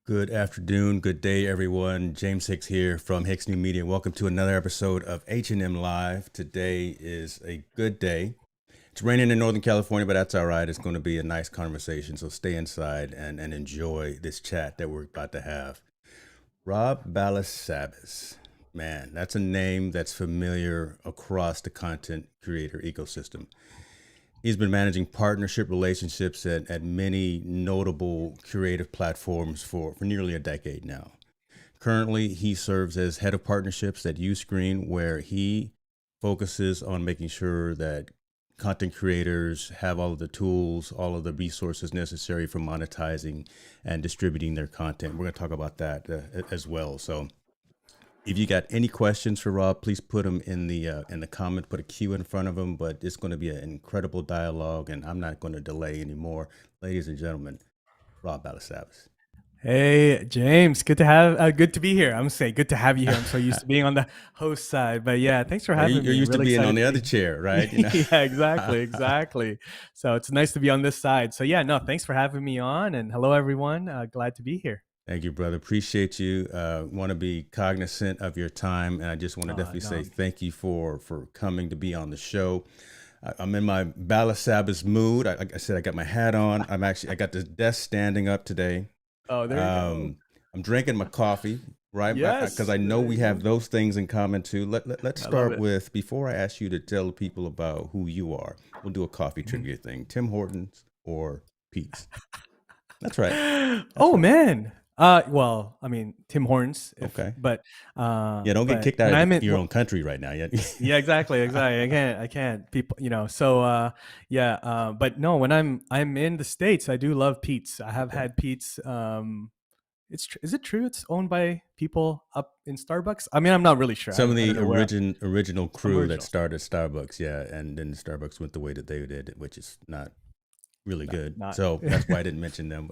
Good afternoon, good day, everyone. James Hicks here from Hicks New Media. Welcome to another episode of H&M Live. Today is a good day. It's raining in Northern California, but that's all right. It's going to be a nice conversation, so stay inside and enjoy this chat that we're about to have. Rob Balasabas. Man, that's a name that's familiar across the content creator ecosystem. He's been managing partnership relationships at many notable creative platforms for nearly a decade now. Currently, he serves as head of partnerships at Uscreen, where he focuses on making sure that content creators have all of the tools, all of the resources necessary for monetizing and distributing their content. We're going to talk about that as well. So if you got any questions for Rob, please put them in the comment, put a Q in front of him, but it's going to be an incredible dialogue and I'm not going to delay anymore. Ladies and gentlemen, Rob Balasabas. Hey, James, good to be here. I'm saying good to have you here. I'm so used to being on the host side, but yeah, thanks for having me. You're used to being on the other chair, right? You know? Yeah, exactly. So it's nice to be on this side. So yeah, no, thanks for having me on, and hello everyone. Glad to be here. Thank you, brother. Appreciate you. Want to be cognizant of your time, and I just want to definitely say thank you for coming to be on the show. I'm in my Balasabas mood. Like I said, I got my hat on. I got the desk standing up today. Oh, there you go. I'm drinking my coffee, right? Yes. Because I know we have those things in common too. Let's start with, before I ask you to tell people about who you are, we'll do a coffee trivia thing. Tim Hortons or Pete's? That's right. Oh, man. Well, I mean, Tim Hortons. Okay. But yeah, don't get kicked out of your own country right now yet. Yeah, exactly. I can't. People, So but no, when I'm in the States, I do love Pete's. I have had Pete's. Is it true it's owned by people up in Starbucks? I mean, I'm not really sure. Some of the original crew that started Starbucks, yeah, and then Starbucks went the way that they did, which is not really good. So that's why I didn't mention them.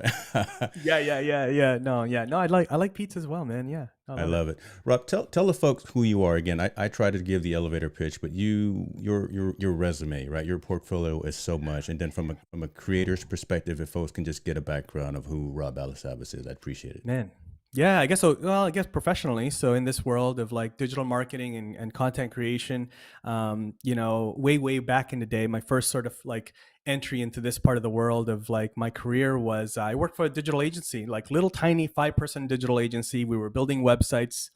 Yeah. No. I like pizza as well, man. Yeah. I love it. Rob, tell the folks who you are again. I try to give the elevator pitch, but your resume, right? Your portfolio is so much. And then from a creator's perspective, if folks can just get a background of who Rob Balasabas is, I'd appreciate it. Man. Yeah, I guess so. Well, I guess professionally. So in this world of like digital marketing and content creation, way back in the day, my first sort of like entry into this part of the world of like my career was I worked for a digital agency, like little tiny 5-person digital agency. We were building websites,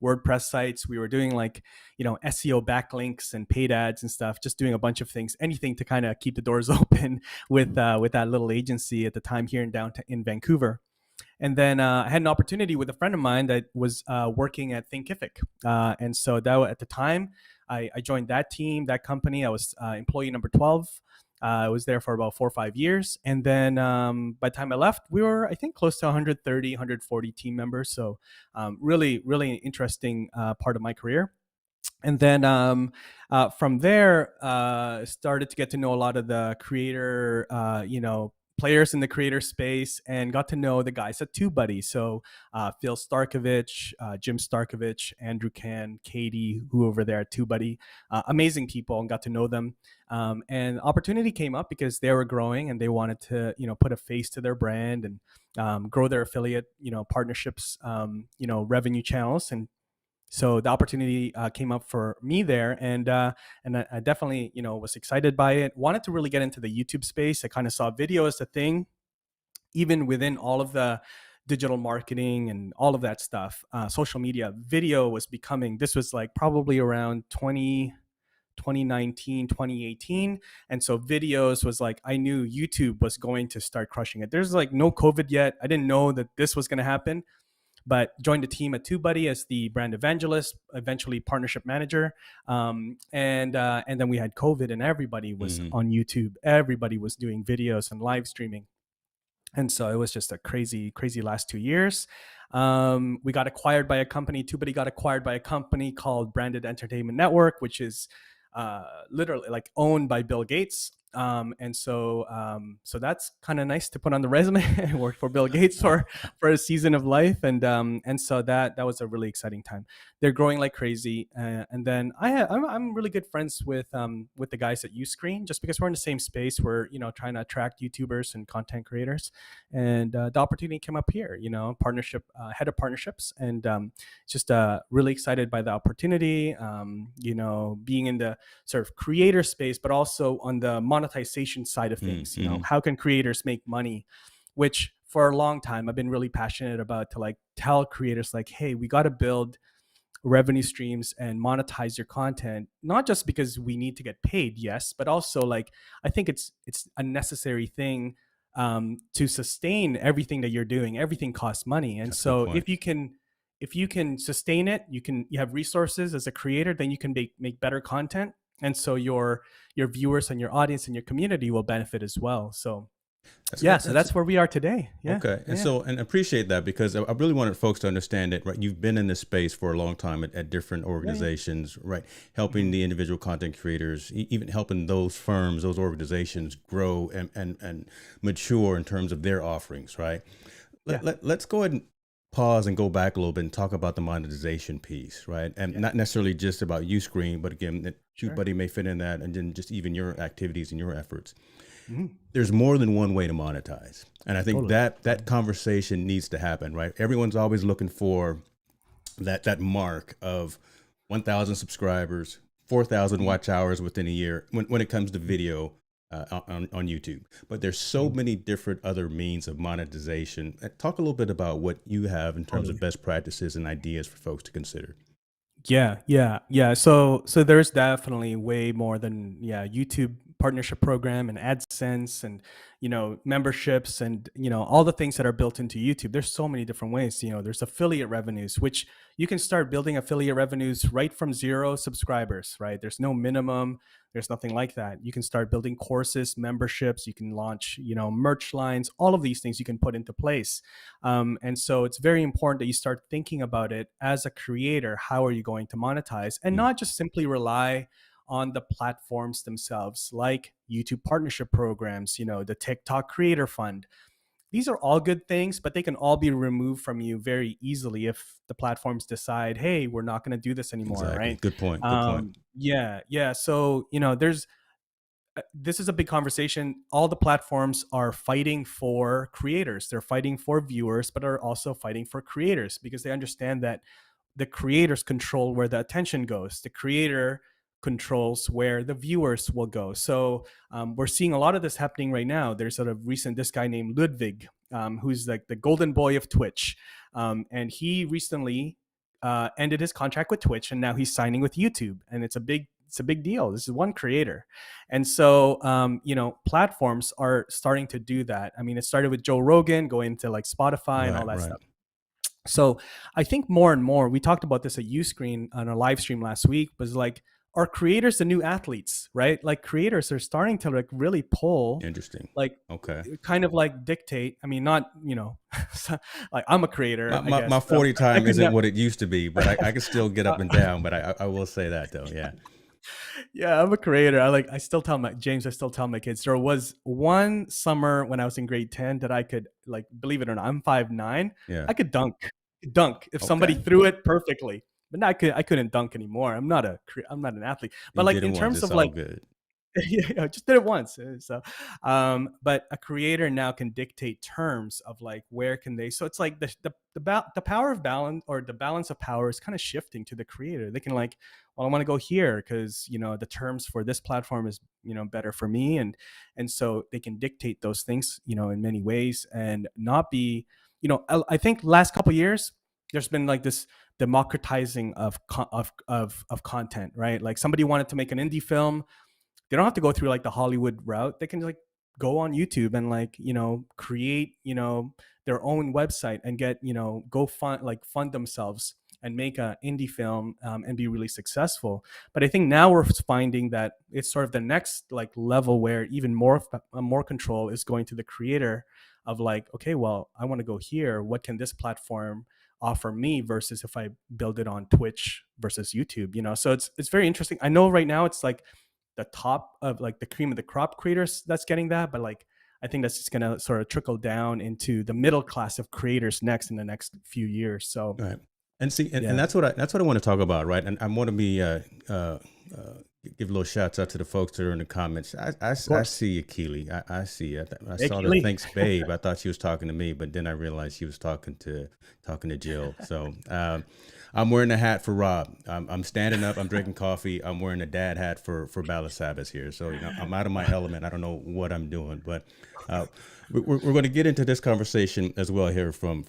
WordPress sites. We were doing like, SEO backlinks and paid ads and stuff, just doing a bunch of things, anything to kind of keep the doors open with that little agency at the time here in Vancouver. And then I had an opportunity with a friend of mine that was working at Thinkific. And so that at the time, I joined that team, that company. I was employee number 12. I was there for about 4 or 5 years. And then by the time I left, we were, I think, close to 130, 140 team members. So really, really interesting part of my career. And then from there, started to get to know a lot of the creator, players in the creator space and got to know the guys at TubeBuddy. So Phil Starkovich, Jim Starkovich, Andrew Can, Katie, who over there at TubeBuddy, amazing people, and got to know them. And opportunity came up because they were growing and they wanted to, put a face to their brand and grow their affiliate, partnerships, revenue channels. And so the opportunity came up for me there, and I definitely was excited by it. Wanted to really get into the YouTube space. I kind of saw video as a thing, even within all of the digital marketing and all of that stuff. Social media video was becoming. This was like probably around 2019, 2018. And so videos was like, I knew YouTube was going to start crushing it. There's like no COVID yet. I didn't know that this was going to happen, but joined the team at TubeBuddy as the brand evangelist, eventually partnership manager. And then we had COVID and everybody was Mm-hmm. on YouTube. Everybody was doing videos and live streaming. And so it was just a crazy, crazy last 2 years. We got acquired by a company. TubeBuddy got acquired by a company called Branded Entertainment Network, which is literally like owned by Bill Gates. So that's kind of nice to put on the resume. I worked for Bill Gates for a season of life, and so that was a really exciting time. They're growing like crazy, and then I'm really good friends with the guys at Uscreen, just because we're in the same space. We're trying to attract YouTubers and content creators, and the opportunity came up here. Partnership head of partnerships, and just really excited by the opportunity. Being in the sort of creator space, but also on the monetization side of things. Mm-hmm. How can creators make money? Which for a long time I've been really passionate about, to like tell creators like, hey, we got to build revenue streams and monetize your content, not just because we need to get paid, yes, but also like I think it's a necessary thing to sustain everything that you're doing. Everything costs money, and That's a good so point. if you can sustain it, you have resources as a creator, then you can make better content, and so your viewers and your audience and your community will benefit as well. So yeah, so That's that's where we are today. Yeah, okay. And yeah, so, and appreciate that, because I really wanted folks to understand that, right? You've been in this space for a long time at different yeah, yeah. organizations, right? Helping Mhm. the individual content creators, even helping those firms, those organizations grow and mature in terms of their offerings, right? Yeah, Let's go ahead and pause and go back a little bit and talk about the monetization piece, right? And yeah, not necessarily just about Uscreen, but again, that sure. TubeBuddy may fit in that, and then just even your activities and your efforts. Mhm. There's more than one way to monetize, and I think Totally. that conversation needs to happen, right? Everyone's always looking for that mark of 1,000 subscribers, 4,000 Mhm. watch hours within a year when it comes to video on YouTube. But there's so Mhm. many different other means of monetization. Talk a little bit about what you have in terms of Totally. best practices and ideas for folks to consider. Yeah, yeah, yeah. So there's definitely way more than, yeah, YouTube partnership program and AdSense and memberships and all the things that are built into YouTube. There's so many different ways. There's affiliate revenues, which you can start building affiliate revenues right from 0 subscribers, right? There's no minimum. There's nothing like that. You can start building courses, memberships. You can launch merch lines. All of these things you can put into place. And so it's very important that you start thinking about it as a creator. How are you going to monetize? And Mm, not just simply rely on the platforms themselves, like YouTube partnership programs, the TikTok Creator Fund. These are all good things, but they can all be removed from you very easily if the platforms decide, hey, we're not going to do this anymore, exactly. right? Good point. Good point. Yeah, yeah. So, there's this is a big conversation. All the platforms are fighting for creators. They're fighting for viewers, but are also fighting for creators because they understand that the creators control where the attention goes. The creator controls where the viewers will go. So we're seeing a lot of this happening right now. There's sort of this guy named Ludwig, who's like the golden boy of Twitch. And he recently ended his contract with Twitch, and now he's signing with YouTube. And it's a big deal. This is one creator. And so, platforms are starting to do that. I mean, it started with Joe Rogan going to like Spotify and all Right. that Right. stuff. So I think more and more, we talked about this at Uscreen on a live stream last week, was like, are creators the new athletes, right? Like creators are starting to like really pull, Interesting. like Okay. kind of like dictate. I mean, not, like I'm a creator, I My guess, but 40 I time could isn't never, what it used to be, but I can still get up and down. But I will say that though. Yeah. Yeah, I'm a creator. I still tell my James, I still tell my kids there was one summer when I was in grade 10 that I could, like, believe it or not, I'm 5'9". Yeah. I could dunk if somebody Okay. threw it perfectly. But now I couldn't dunk anymore. I'm not an athlete. But You like did it in once. terms It's of all like good. yeah, just did it once. But a creator now can dictate terms of like where can they. So it's like the power of balance, or the balance of power, is kind of shifting to the creator. They can like, well, I want to go here because the terms for this platform is better for me, and so they can dictate those things in many ways and not be. I think last couple of years there's been like this democratizing of content, right? Like somebody wanted to make an indie film, they don't have to go through like the Hollywood route. They can like go on YouTube and like create their own website and get go fund themselves and make a indie film, and be really successful. But I think now we're finding that it's sort of the next like level where even more control is going to the creator of like, okay, well, I want to go here. What can this platform offer me versus if I build it on Twitch versus YouTube? So it's very interesting. I know right now it's like the top of like the cream of the crop creators that's getting that, but like I think that's just going to sort of trickle down into the middle class of creators next in the next few years. So Right. And see, and yeah, that's what I want to talk about, right? And I want to be uh, give a little shouts out to the folks that are in the comments. of I course. see you, Keely. I see you. I Hey, saw the Keely. thanks, babe. I thought she was talking to me, but then I realized she was talking to Jill. So I'm wearing a hat for Rob. I'm standing up. I'm drinking coffee. I'm wearing a dad hat for Balasabas here. So I'm out of my element. I don't know what I'm doing, but uh, we're going to get into this conversation as well here from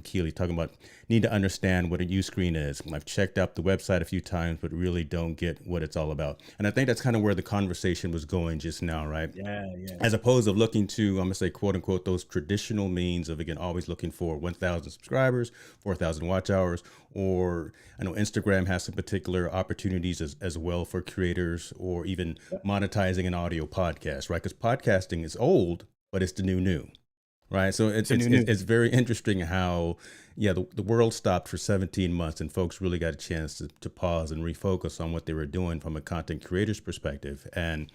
Keely, talking about need to understand what a Uscreen is. I've checked out the website a few times, but really don't get what it's all about. And I think that's kind of where the conversation was going just now, right? Yeah, yeah, As opposed of looking to, I'm gonna say, quote unquote, those traditional means of, again, always looking for 1,000 subscribers, 4,000 watch hours, or I know Instagram has some particular opportunities as well for creators, or even monetizing an audio podcast, right? Because podcasting is old, but it's the new, right? So it's a new. it's very interesting how, yeah, the world stopped for 17 months and folks really got a chance to pause and refocus on what they were doing from a content creator's perspective, and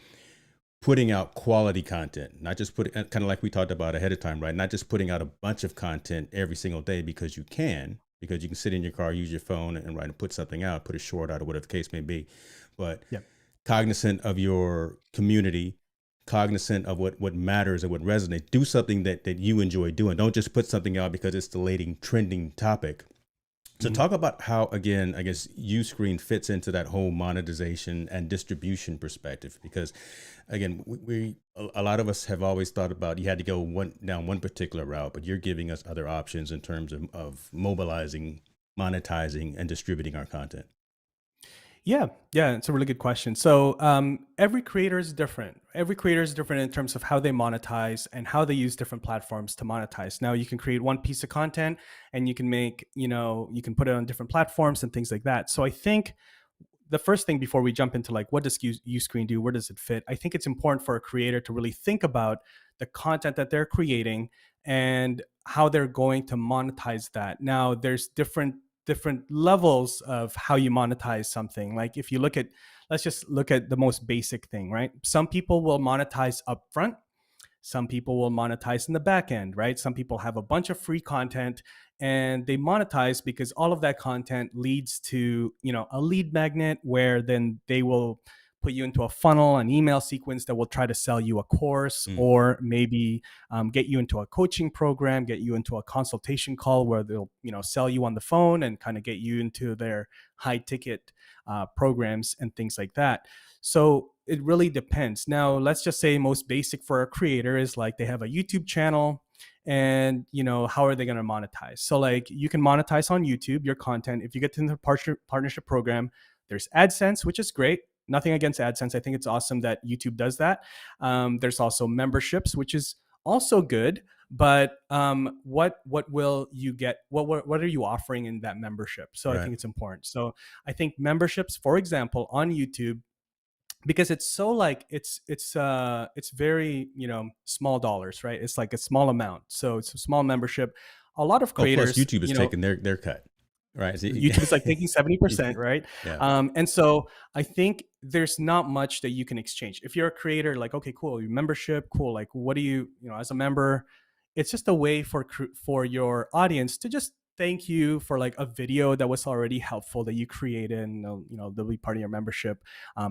putting out quality content, not just putting, kind of like we talked about ahead of time, right? Not just putting out a bunch of content every single day because you can sit in your car, use your phone and write and put something out, put a short out or whatever the case may be. But Yeah. cognizant of your community, cognizant of what matters and what resonates, do something that you enjoy doing. Don't just put something out because it's the latest trending topic. So Mhm. talk about how, again, I guess Uscreen fits into that whole monetization and distribution perspective, because again, a lot of us have always thought about you had to go down one particular route, but you're giving us other options in terms of mobilizing, monetizing, and distributing our content. Yeah, yeah, it's a really good question. So every creator is different. Every creator is different in terms of how they monetize and how they use different platforms to monetize. Now you can create one piece of content and you can make, you can put it on different platforms and things like that. So I think the first thing before we jump into like what does Uscreen do, where does it fit, I think it's important for a creator to really think about the content that they're creating and how they're going to monetize that. Now there's different levels of how you monetize something. Like if you look at, let's just look at the most basic thing, right? Some people will monetize upfront, some people will monetize in the back end, right? Some people have a bunch of free content and they monetize because all of that content leads to, a lead magnet where then they will put you into a funnel, an email sequence that will try to sell you a course, Mm, or maybe get you into a coaching program, get you into a consultation call where they'll, sell you on the phone and kind of get you into their high ticket programs and things like that. So it really depends. Now, let's just say most basic for a creator is like they have a YouTube channel, and how are they going to monetize? So like you can monetize on YouTube your content if you get into the partnership program. There's AdSense, which is great. Nothing against AdSense. I think it's awesome that YouTube does that. There's also memberships, which is also good. But what will you get? What are you offering in that membership? So I right. think it's important. So I think memberships, for example, on YouTube, because it's so like it's very small dollars, right? It's like a small amount, so it's a small membership. A lot of Oh, plus creators, YouTube is taking their cut, right? So YouTube is like taking 70%, right? yeah. And so I think there's not much that you can exchange. If you're a creator, like, okay, cool, your membership, cool. Like, what do you know, as a member, it's just a way for your audience to just thank you for like a video that was already helpful that you created, and they'll be part of your membership.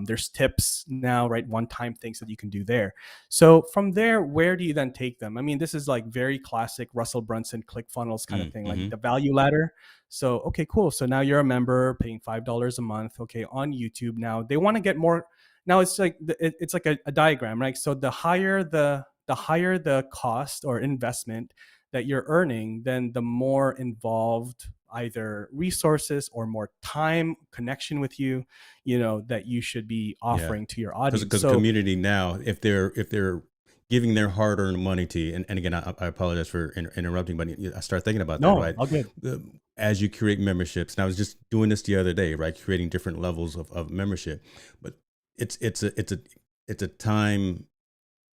There's tips now, right? One-time things that you can do there. So from there, where do you then take them? I mean, this is like very classic Russell Brunson ClickFunnels kind of thing, like Mm-hmm. the value ladder. So, okay, cool. So now you're a member paying $5 a month. Okay, on YouTube now they want to get more. Now it's like it's like a diagram, right? So the higher the cost or investment that you're earning, then the more involved either resources or more time connection with you, that you should be Yeah, offering to your audience. because the So community now, if they're giving their hard-earned money to you, and again, I apologize for interrupting, but I start thinking about that, no, right? all good. The, as you create memberships, and I was just doing this the other day, right? Creating different levels of membership, but it's a time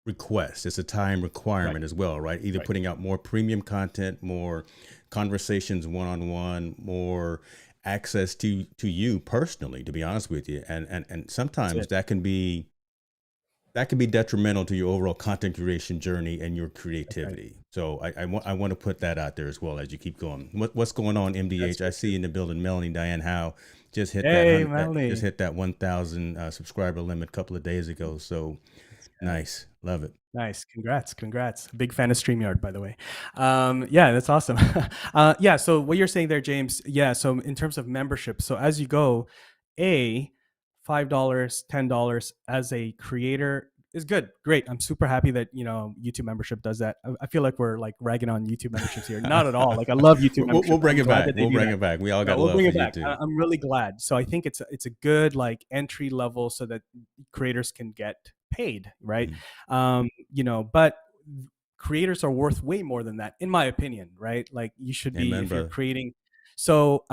request. It's a time Right, requirement as well, right? Either right. putting out more premium content, more conversations one on one, more access to you personally, to be honest with you. And That's sometimes it. that can be detrimental to your overall content creation journey and your That's right. creativity. So I want to put that out there as well as you keep going. What's going on, That's MDH? I so see true. you in the building. Melanie Diane Howe just hit that Hey, just Melanie. hit that 1,000 subscriber limit a couple of days ago. So nice, love it. Nice. Congrats. Big fan of StreamYard, by the way. Yeah, that's awesome. Yeah. So what you're saying there, James. Yeah. So in terms of membership, so as you go, $5, $10 as a creator is good. Great. I'm super happy that, YouTube membership does that. I feel like we're like ragging on YouTube memberships here. Not at all. Like I love YouTube We'll membership. bring I'm it glad back. that they We'll do bring that. it back. We all Yeah, got we'll love bring for it back. YouTube. I'm really glad. So I think it's a good like entry level so that creators can get paid, right? Mhm. But creators are worth way more than that, in my opinion, right? Like you should be Amen, if you're brother. creating. So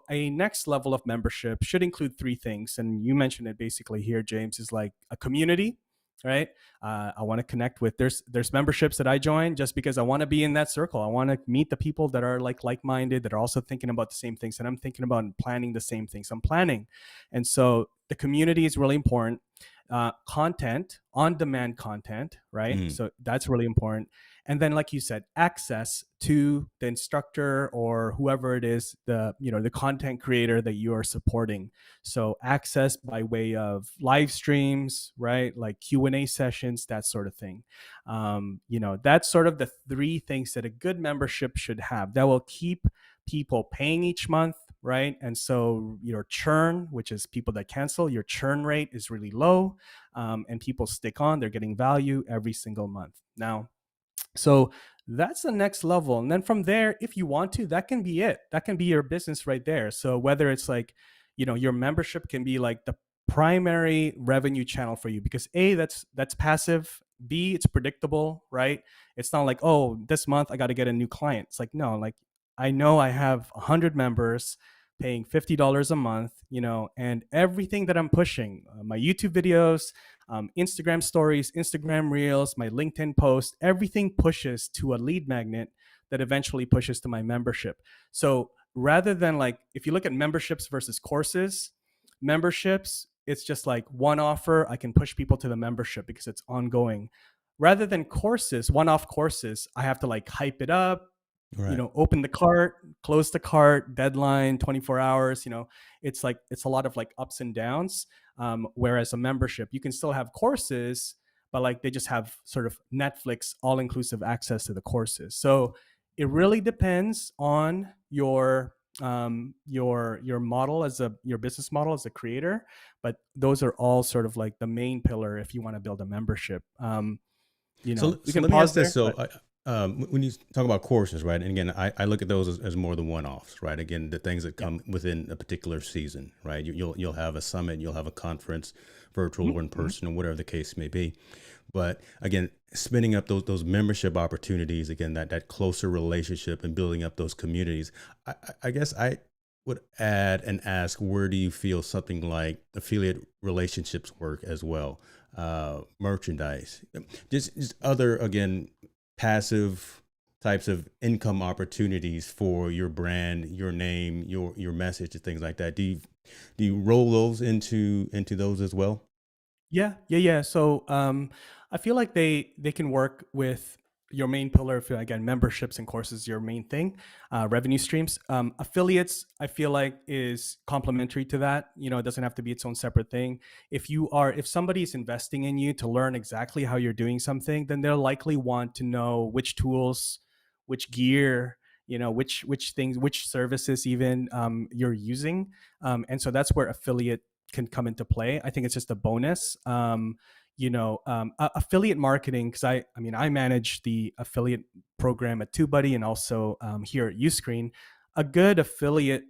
a next level of membership should include three things, and you mentioned it basically here, James, is like a community, right? I want to connect with. There's memberships that I join just because I want to be in that circle. I want to meet the people that are like-minded, that are also thinking about the same things that I'm thinking about and planning the same things I'm planning. And so the community is really important. Content, on demand content, right? Mm. So that's really important. And then, like you said, access to the instructor or whoever it is, the content creator that you are supporting. So access by way of live streams, right? Like Q&A sessions, that sort of thing. That's sort of the three things that a good membership should have that will keep people paying each month, right? And so your churn, which is people that cancel, your churn rate is really low, and people stick on. They're getting value every single month. Now, so that's the next level. And then from there, if you want to, that can be it. That can be your business right there. So whether it's like, your membership can be like the primary revenue channel for you because that's passive. B, it's predictable, right? It's not like, oh, this month I got to get a new client. It's like, no, like I know I have 100 members paying $50 a month, and everything that I'm pushing, my YouTube videos, Instagram stories, Instagram reels, my LinkedIn post, everything pushes to a lead magnet that eventually pushes to my membership. So rather than like, if you look at memberships versus courses, memberships, it's just like one offer. I can push people to the membership because it's ongoing. Rather than courses, one off courses, I have to like hype it up, Right. open the cart, close the cart, deadline 24 hours. It's a lot of like ups and downs. Whereas a membership, you can still have courses, but like they just have sort of Netflix all inclusive access to the courses. So it really depends on your model as your business model as a creator, but those are all sort of like the main pillar if you want to build a membership. So We so can let me pause ask this. there, So but when you talk about courses, right? And again, I look at those as more the one-offs, right? Again, the things that yeah. come within a particular season, right? You'll have a summit, you'll have a conference, virtual or in Mm-hmm. person, or whatever the case may be. But again, spinning up those membership opportunities, again, that closer relationship and building up those communities. I guess I would add and ask, where do you feel something like affiliate relationships work as well? Merchandise, just other, again, passive types of income opportunities for your brand, your name, your message, and things like that. Do you roll those into those as well? Yeah, yeah, yeah. So I feel like they can work with your main pillar. If again, memberships and courses, your main thing, revenue streams. Affiliates, I feel like is complementary to that. You know, it doesn't have to be its own separate thing. If somebody is investing in you to learn exactly how you're doing something, then they'll likely want to know which tools, which gear, which things, which services even you're using, and so that's where affiliate can come into play. I think it's just a bonus. Affiliate marketing, because I mean I manage the affiliate program at TubeBuddy and also here at Uscreen. A good affiliate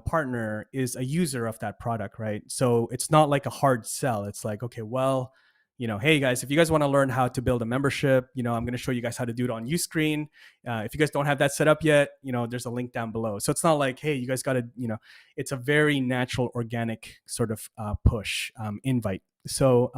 partner is a user of that product, right? So it's not like a hard sell. It's like, okay, well, hey guys, if you guys want to learn how to build a membership, I'm going to show you guys how to do it on Uscreen. If you guys don't have that set up yet, there's a link down below. So it's not like, hey, you guys got to, it's a very natural, organic sort of push invite. So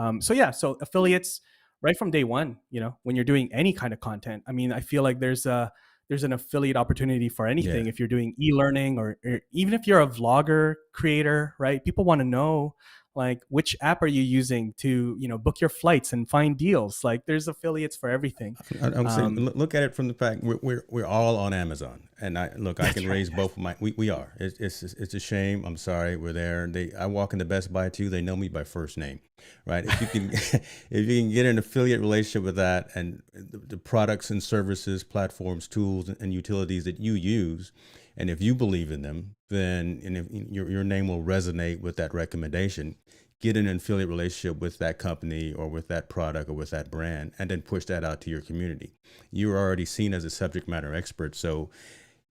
affiliates right from day one. When you're doing any kind of content, I mean, I feel like there's an affiliate opportunity for Yeah. anything. If you're doing e-learning or even if you're a vlogger creator, right? People want to know like which app are you using to book your flights and find deals. Like there's affiliates for everything. I would say um, look at it from the fact we're all on Amazon, and I that's can right. raise both of my we are. It's a shame. I'm sorry. We're there. I walk into Best Buy too. They know me by first name, right? If you can if you can get an affiliate relationship with that, and the products and services, platforms, tools, and utilities that you use, and if you believe in them, then and if your name will resonate with that recommendation, get an affiliate relationship with that company or with that product or with that brand, and then push that out to your community. You're already seen as a subject matter expert. So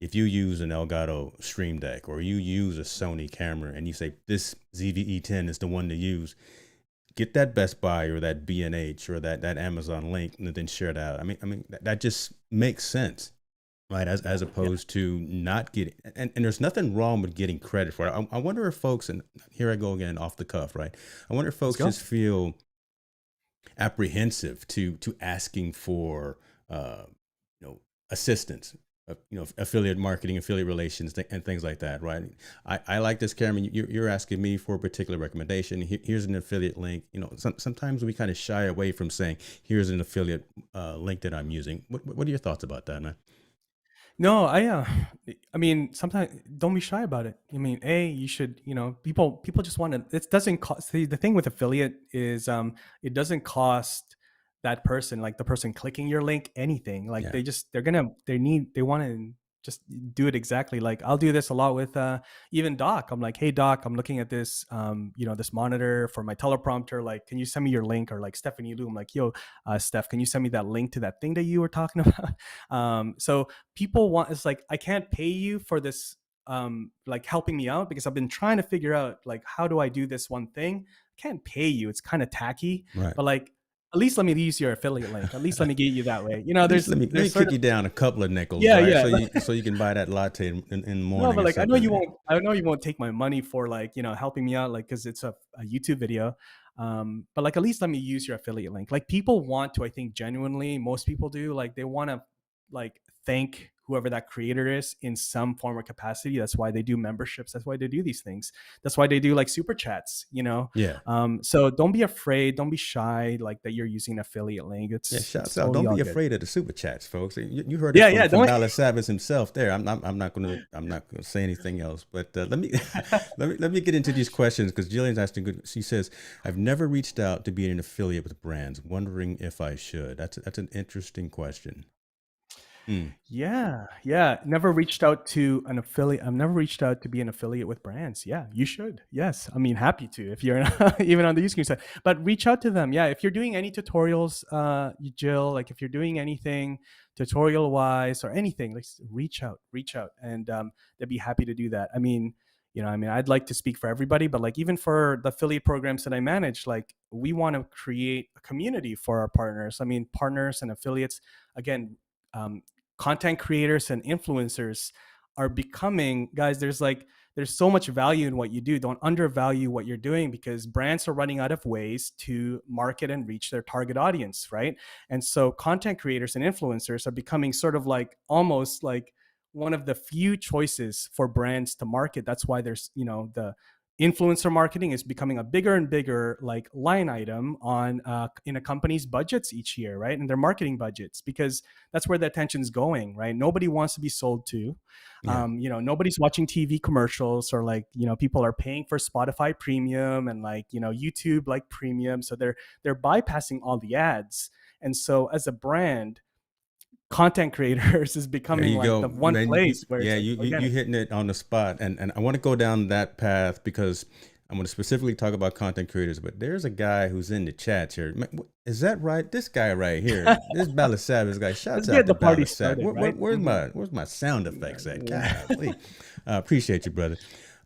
if you use an Elgato Stream Deck or you use a Sony camera and you say this ZVE10 is the one to use, get that Best Buy or that B&H or that Amazon link and then share that out. I mean that just makes sense, right? As Yeah, opposed to not getting, and there's nothing wrong with getting credit for it. I wonder if folks, and here I go again off the cuff, right? I wonder if let's folks go. just feel apprehensive to asking for assistance, affiliate marketing, affiliate relations, and things like that, right? I like this, Cameron. You're asking me for a particular recommendation. Here's an affiliate link. Sometimes we kind of shy away from saying, here's an affiliate link that I'm using. What are your thoughts about that, man? No, I mean, sometimes don't be shy about it. I mean, you should, people just want to. It doesn't cost. The thing with affiliate is, it doesn't cost that person, like the person clicking your link, anything. Like Yeah. they want to just do it exactly. Like I'll do this a lot with even Doc. I'm like, hey Doc, I'm looking at this, this monitor for my teleprompter. Like, can you send me your link? Or like Stephanie Lu, I'm like, yo, Steph, can you send me that link to that thing that you were talking about? So people want, it's like, I can't pay you for this, like helping me out, because I've been trying to figure out like how do I do this one thing. I can't pay you, it's kind of tacky, Right. but like at least let me use your affiliate link, at least let me get you that way, At least let me there's sort kick of, you down a couple of nickels, yeah, right? yeah. So you can buy that latte in the No, morning but or like I know you something. won't. I know you won't take my money for like helping me out, like because it's a YouTube video. But like at least let me use your affiliate link. Like people want to, I think genuinely, most people do. Like they want to like thank whoever that creator is in some form or capacity. That's why they do memberships. That's why they do these things. That's why they do like super chats. Yeah. So don't be afraid. Don't be shy. Like that you're using an affiliate link. Yeah, It's shouts out. totally Don't all be good. afraid of the super chats, folks. You heard it Yeah, from yeah. from Don't. Balasabas himself. There, I'm not gonna say anything else. But let me let me get into these questions because Jillian's asking good. She says, "I've never reached out to be an affiliate with brands. Wondering if I should." That's an interesting question. Hmm. Yeah, yeah. Never reached out to an affiliate. I've never reached out to be an affiliate with brands. Yeah, you should. Yes, I mean, happy to if you're even on the Uscreen side. But reach out to them. Yeah, if you're doing any tutorials, Jill, like if you're doing anything tutorial wise or anything, like reach out, and they'd be happy to do that. I mean, I'd like to speak for everybody, but like even for the affiliate programs that I manage, like we want to create a community for our partners. I mean, partners and affiliates. Again, um, content creators and influencers are becoming, guys, there's like there's so much value in what you do. Don't undervalue what you're doing, because brands are running out of ways to market and reach their target audience, right? And so content creators and influencers are becoming sort of like almost like one of the few choices for brands to market. That's why there's, the influencer marketing is becoming a bigger and bigger like line item on in a company's budgets each year, right? And their marketing budgets, because that's where the attention's going, right? Nobody wants to be sold to. Yeah. Nobody's watching TV commercials, or like, people are paying for Spotify premium and like, YouTube like premium. So they're bypassing all the ads. And so as a brand, content creators is There becoming you like go, the one man. place where it's Yeah, like you organic. hitting it on the spot, and I want to go down that path because I'm going to specifically talk about content creators. But there's a guy who's in the chat here. Is that right? This guy right here, this Balasabas guy. Let's Shouts out get to the party Balasab. started, right? Where's my sound effects at? Yeah. Golly, appreciate you, brother.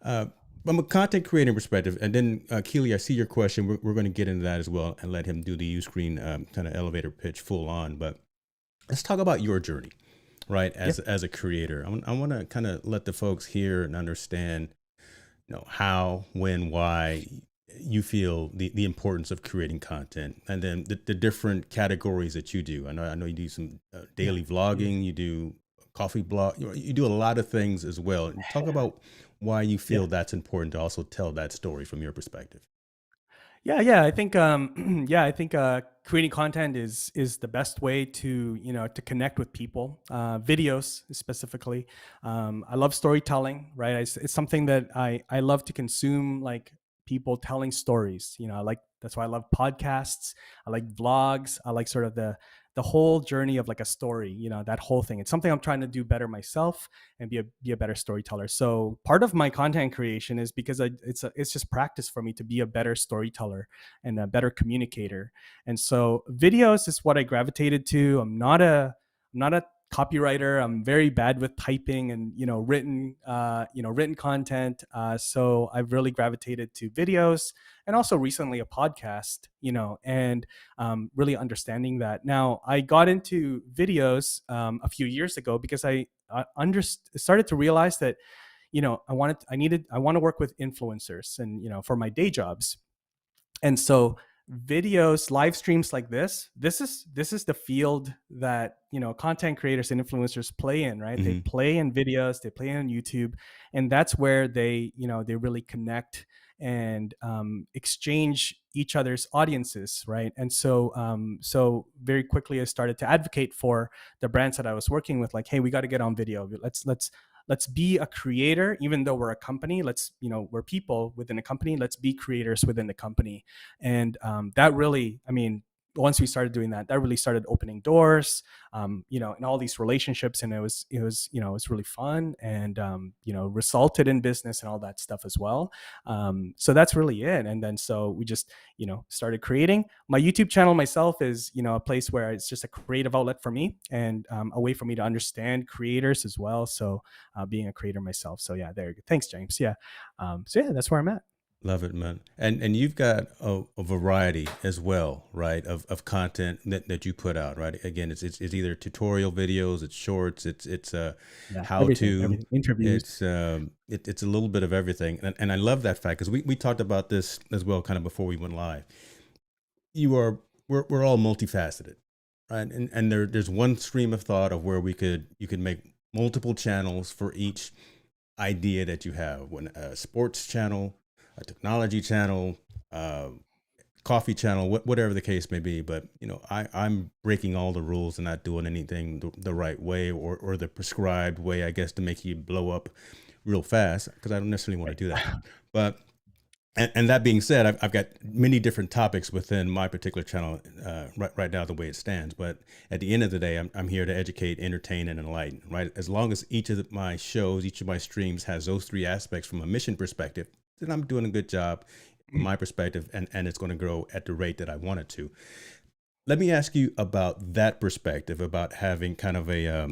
Uh, from a content creating perspective, and then Keely, I see your question. We're going to get into that as well, and let him do the Uscreen kind of elevator pitch full on. But let's talk about your journey, right? Yeah. As a creator, I want to kind of let the folks hear and understand, how, when, why you feel the importance of creating content, and then the different categories that you do. I know you do some Yeah. daily vlogging, you do coffee blog, you do a lot of things as well. And talk about why you Yeah. feel that's important to also tell that story from your perspective. Yeah. I think yeah, I think creating content is the best way to, to connect with people. Videos specifically. I love storytelling, right? It's something that I love to consume, like people telling stories. I like, that's why I love podcasts. I like vlogs. I like sort of the whole journey of like a story, that whole thing. It's something I'm trying to do better myself and be a better storyteller. So part of my content creation is because it's just practice for me to be a better storyteller and a better communicator. And so videos is what I gravitated to. I'm not a copywriter. I'm very bad with typing and written content. So I've really gravitated to videos, and also recently a podcast. And really understanding that. Now, I got into videos a few years ago because started to realize that I want to work with influencers, and for my day jobs. And so videos, live streams like this is the field that content creators and influencers play in, right? They Hmm. play in videos, they play on YouTube, and that's where they really connect and exchange each other's audiences, right? And so very quickly I started to advocate for the brands that I was working with, like, hey, we got to get on video. Let's be a creator. Even though we're a company, we're people within a company, let's be creators within the company. And that really, I mean, once we started doing that, that really started opening doors, in all these relationships. And it was really fun, and resulted in business and all that stuff as well. So that's really it. And then so we just started creating. My YouTube channel myself is a place where it's just a creative outlet for me, and a way for me to understand creators as well. So being a creator myself. So yeah, there you go. Thanks, James. Yeah. So yeah, that's where I'm at. Love it, man. And you've got a variety as well, right? Of content that you put out, right? Again, it's either tutorial videos, it's shorts, it's Yeah. how Everything, to, everything. Interviews. it's a little bit of everything. And I love that fact because we talked about this as well kind of before we went live. You are we're all multifaceted, right? And there's one stream of thought of where you could make multiple channels for each idea that you have. When a sports channel, a technology channel, uh, coffee channel, whatever the case may be. But I'm breaking all the rules and not doing anything the right way, or the prescribed way, I guess, to make you blow up real fast, because I don't necessarily want Right. to do that. But and that being said, I've got many different topics within my particular channel right now, the way it stands. But at the end of the day, I'm here to educate, entertain, and enlighten. Right? As long as each of my shows, each of my streams has those three aspects from a mission perspective, then I'm doing a good job from my perspective, and it's going to grow at the rate that I want it to. Let me ask you about that perspective, about having kind of a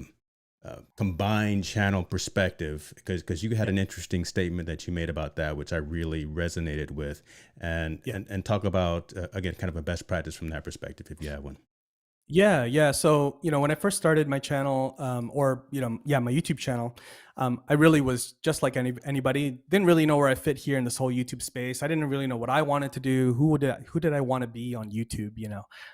combined channel perspective, because you had Yeah. an interesting statement that you made about that, which I really resonated with, and Yeah. talk about again kind of a best practice from that perspective if you have one. Yeah. So, when I first started my channel, or, yeah, my YouTube channel, I really was just like anybody. Didn't really know where I fit here in this whole YouTube space. I didn't really know what I wanted to do. Who did I want to be on YouTube?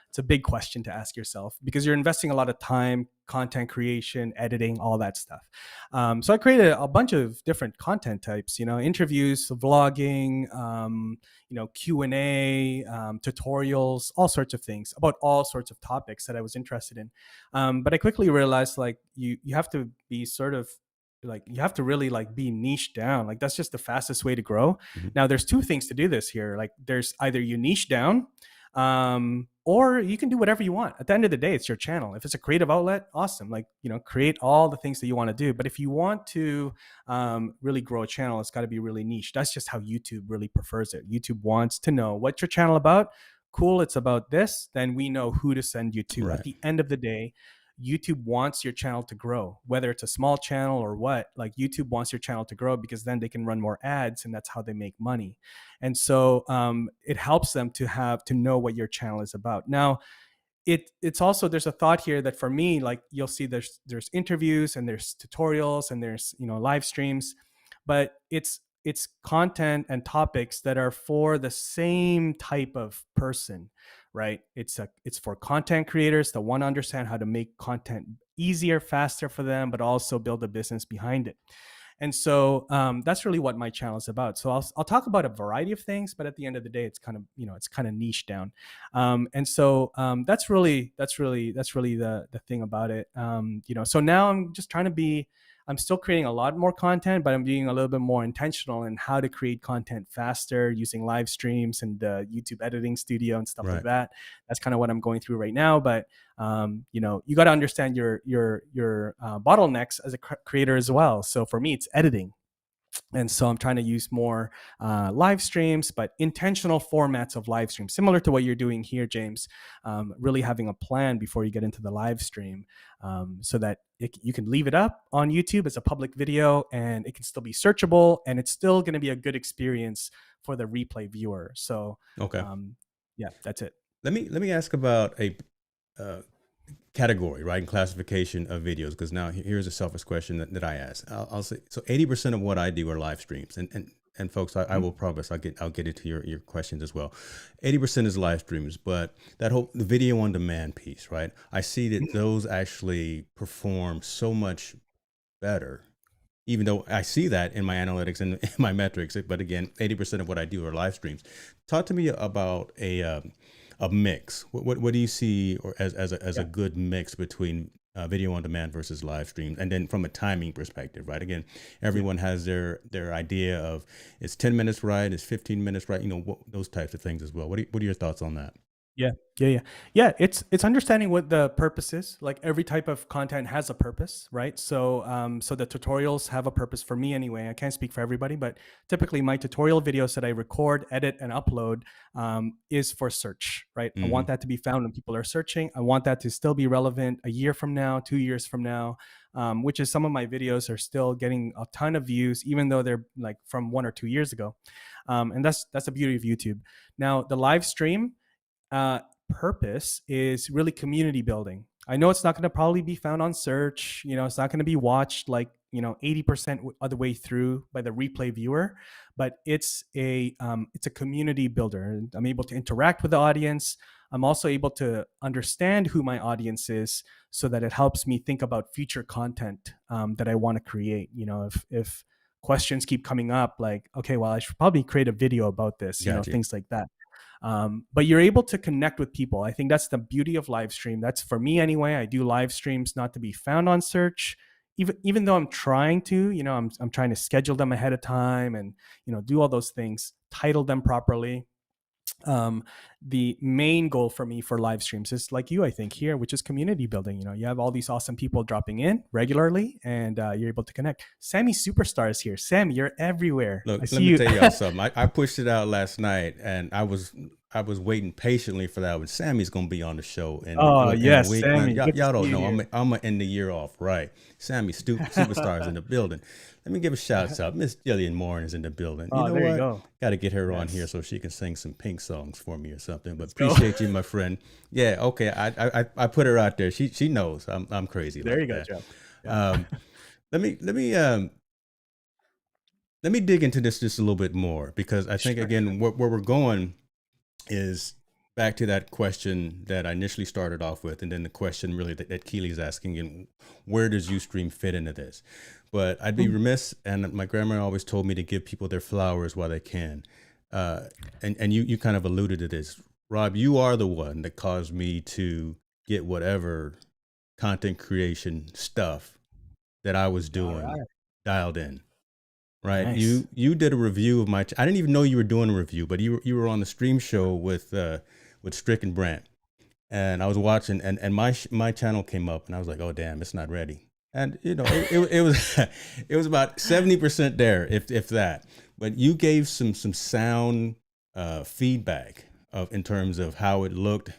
It's a big question to ask yourself because you're investing a lot of time, content creation, editing, all that stuff. So I created a bunch of different content types. Interviews, vlogging, Q&A, tutorials, all sorts of things about all sorts of topics that I was interested in. But I quickly realized like you have to be sort of like you have to really like be niche down. Like that's just the fastest way to grow. Mhm. Now there's two things to do this here. Like there's either you niche down, or you can do whatever you want. At the end of the day, it's your channel. If it's a creative outlet, awesome. Like create all the things that you want to do. But if you want to really grow a channel, it's got to be really niche. That's just how YouTube really prefers it. YouTube wants to know what's your channel about. Cool, it's about this. Then we know who to send you to. At Right. the end of the day, YouTube wants your channel to grow, whether it's a small channel or what. Like YouTube wants your channel to grow because then they can run more ads, and that's how they make money. And so it helps them to know what your channel is about. Now, it's also, there's a thought here that for me, like you'll see there's interviews and there's tutorials and there's live streams, but it's content and topics that are for the same type of person, right? It's for content creators that want to understand how to make content easier, faster for them, but also build a business behind it. And so that's really what my channel is about. So I'll talk about a variety of things, but at the end of the day, it's kind of it's kind of niche down. And so that's really the thing about it. So now I'm just trying to be. I'm still creating a lot more content, but I'm being a little bit more intentional in how to create content faster using live streams and the YouTube editing studio and stuff like Right. that. That's kind of what I'm going through right now. But you got to understand your bottlenecks as a creator as well. So for me, it's editing. And so I'm trying to use more live streams, but intentional formats of live streams, similar to what you're doing here, James. Really having a plan before you get into the live stream, so that you can leave it up on YouTube as a public video, and it can still be searchable, and it's still going to be a good experience for the replay viewer. So, Okay. yeah, that's it. Let me ask about a uh, category, right, and classification of videos. Because now here's a selfish question that I ask. I'll say so. 80% of what I do are live streams, and folks, I Mhm. will promise I'll get into your questions as well. 80% is live streams, but that whole the video on demand piece, right? I see that those actually perform so much better, even though I see that in my analytics and in my metrics. But again, 80% of what I do are live streams. Talk to me about a mix. What do you see or as a Yeah. good mix between video on demand versus live streams, and then from a timing perspective, right? Again, Yeah. everyone has their idea of it's 10 minutes right, it's 15 minutes right, those types of things as well. What are your thoughts on that? Yeah, yeah. It's understanding what the purpose is. Like every type of content has a purpose, right? So the tutorials have a purpose for me anyway. I can't speak for everybody, but typically my tutorial videos that I record, edit, and upload is for search, right? I Hmm. want that to be found when people are searching. I want that to still be relevant a year from now, 2 years from now. Which is some of my videos are still getting a ton of views, even though they're like from 1 or 2 years ago. And that's the beauty of YouTube. Now the live stream uh, purpose is really community building. I know it's not going to probably be found on search. It's not going to be watched like 80% of the way through by the replay viewer, but it's a community builder. I'm able to interact with the audience. I'm also able to understand who my audience is, so that it helps me think about future content that I want to create. If questions keep coming up, like, okay, well, I should probably create a video about this. Gotcha. Things like that. But you're able to connect with people. I think that's the beauty of live stream. That's for me anyway. I do live streams not to be found on search, even though I'm trying to. I'm trying to schedule them ahead of time and do all those things, title them properly. um, the main goal for me for live streams is like you, I think, here, which is community building. You have all these awesome people dropping in regularly, and you're able to connect. Sammy Superstar is here. Sammy, you're everywhere. Look, I let see me you. tell y'all something. I pushed it out last night, and I was waiting patiently for that. But Sammy's gonna be on the show Oh in a yes, week, man. Sammy, Y'all, good to y'all see don't you know. here. I'm gonna end the year off right. Sammy Superstars in the building. Let me give a shout out. Miss Jillian Morin is in the building. You Oh, know there you what? go. Got to get her on here Yes. so she can sing some Pink songs for me or something. But Let's go. appreciate you, my friend. Yeah, okay. I put her out there. She knows I'm crazy There like you go, that. Joe. Yeah. Um, let me let me dig into this just a little bit more because I think Sure, sure. again where we're going is back to that question that I initially started off with, and then the question really that Keely's asking, and where does Ustream fit into this? But I'd be Mhm. remiss, and my grandma always told me to give people their flowers while they can. Uh, and you kind of alluded to this, Rob. You are the one that caused me to get whatever content creation stuff that I was All doing right. dialed in. Right. Nice. You did a review of my. I didn't even know you were doing a review, but you were on the stream show with Strick and Brant, and I was watching, and my channel came up, and I was like, oh damn, it's not ready. And it was it was about 70% there, if that. But you gave some sound feedback of in terms of how it looked,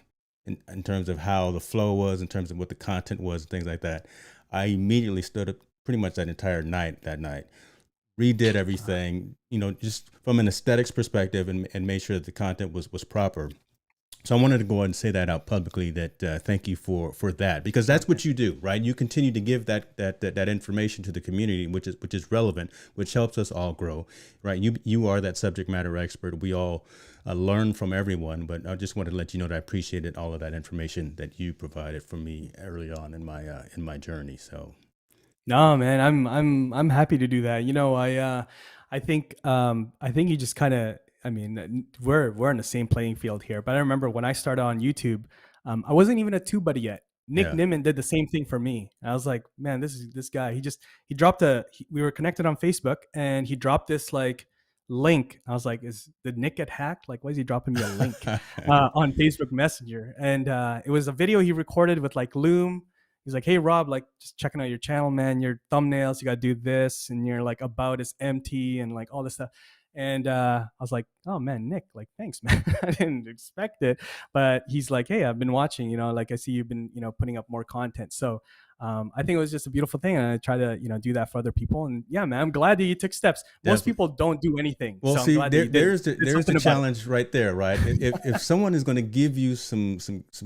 in terms of how the flow was, in terms of what the content was, and things like that. I immediately stood up pretty much that entire night that night, redid everything, just from an aesthetics perspective, and made sure that the content was proper. So I wanted to go ahead and say that out publicly. That thank you for that, because Oh, that's man. what you do, right? You continue to give that information to the community, which is relevant, which helps us all grow, right? You are that subject matter expert. We all learn from everyone, but I just wanted to let you know that I appreciated all of that information that you provided for me early on in my journey. So No, man, I'm happy to do that. I think you just kind of, I mean, we're in the same playing field here. But I remember when I started on YouTube, I wasn't even a tube buddy yet. Nick yeah. Nimmin did the same thing for me. I was like, man, this guy. He dropped we were connected on Facebook, and he dropped this like link. I was like, did Nick get hacked? Like, why is he dropping me a link on Facebook Messenger? And it was a video he recorded with like Loom. He's like, hey Rob, like just checking out your channel, man. Your thumbnails, you gotta do this, and your like about is empty and like all this stuff. And I was like, oh man, Nick, like thanks, man. I didn't expect it. But he's like, hey, I've been watching, like I see you've been, putting up more content. So I think it was just a beautiful thing. And I try to, do that for other people. And yeah, man, I'm glad that you took steps. Most Definitely. people don't do anything. Well, So I'm see, glad that you did. Did there's the something about it. challenge right there, right? If someone is going to give you some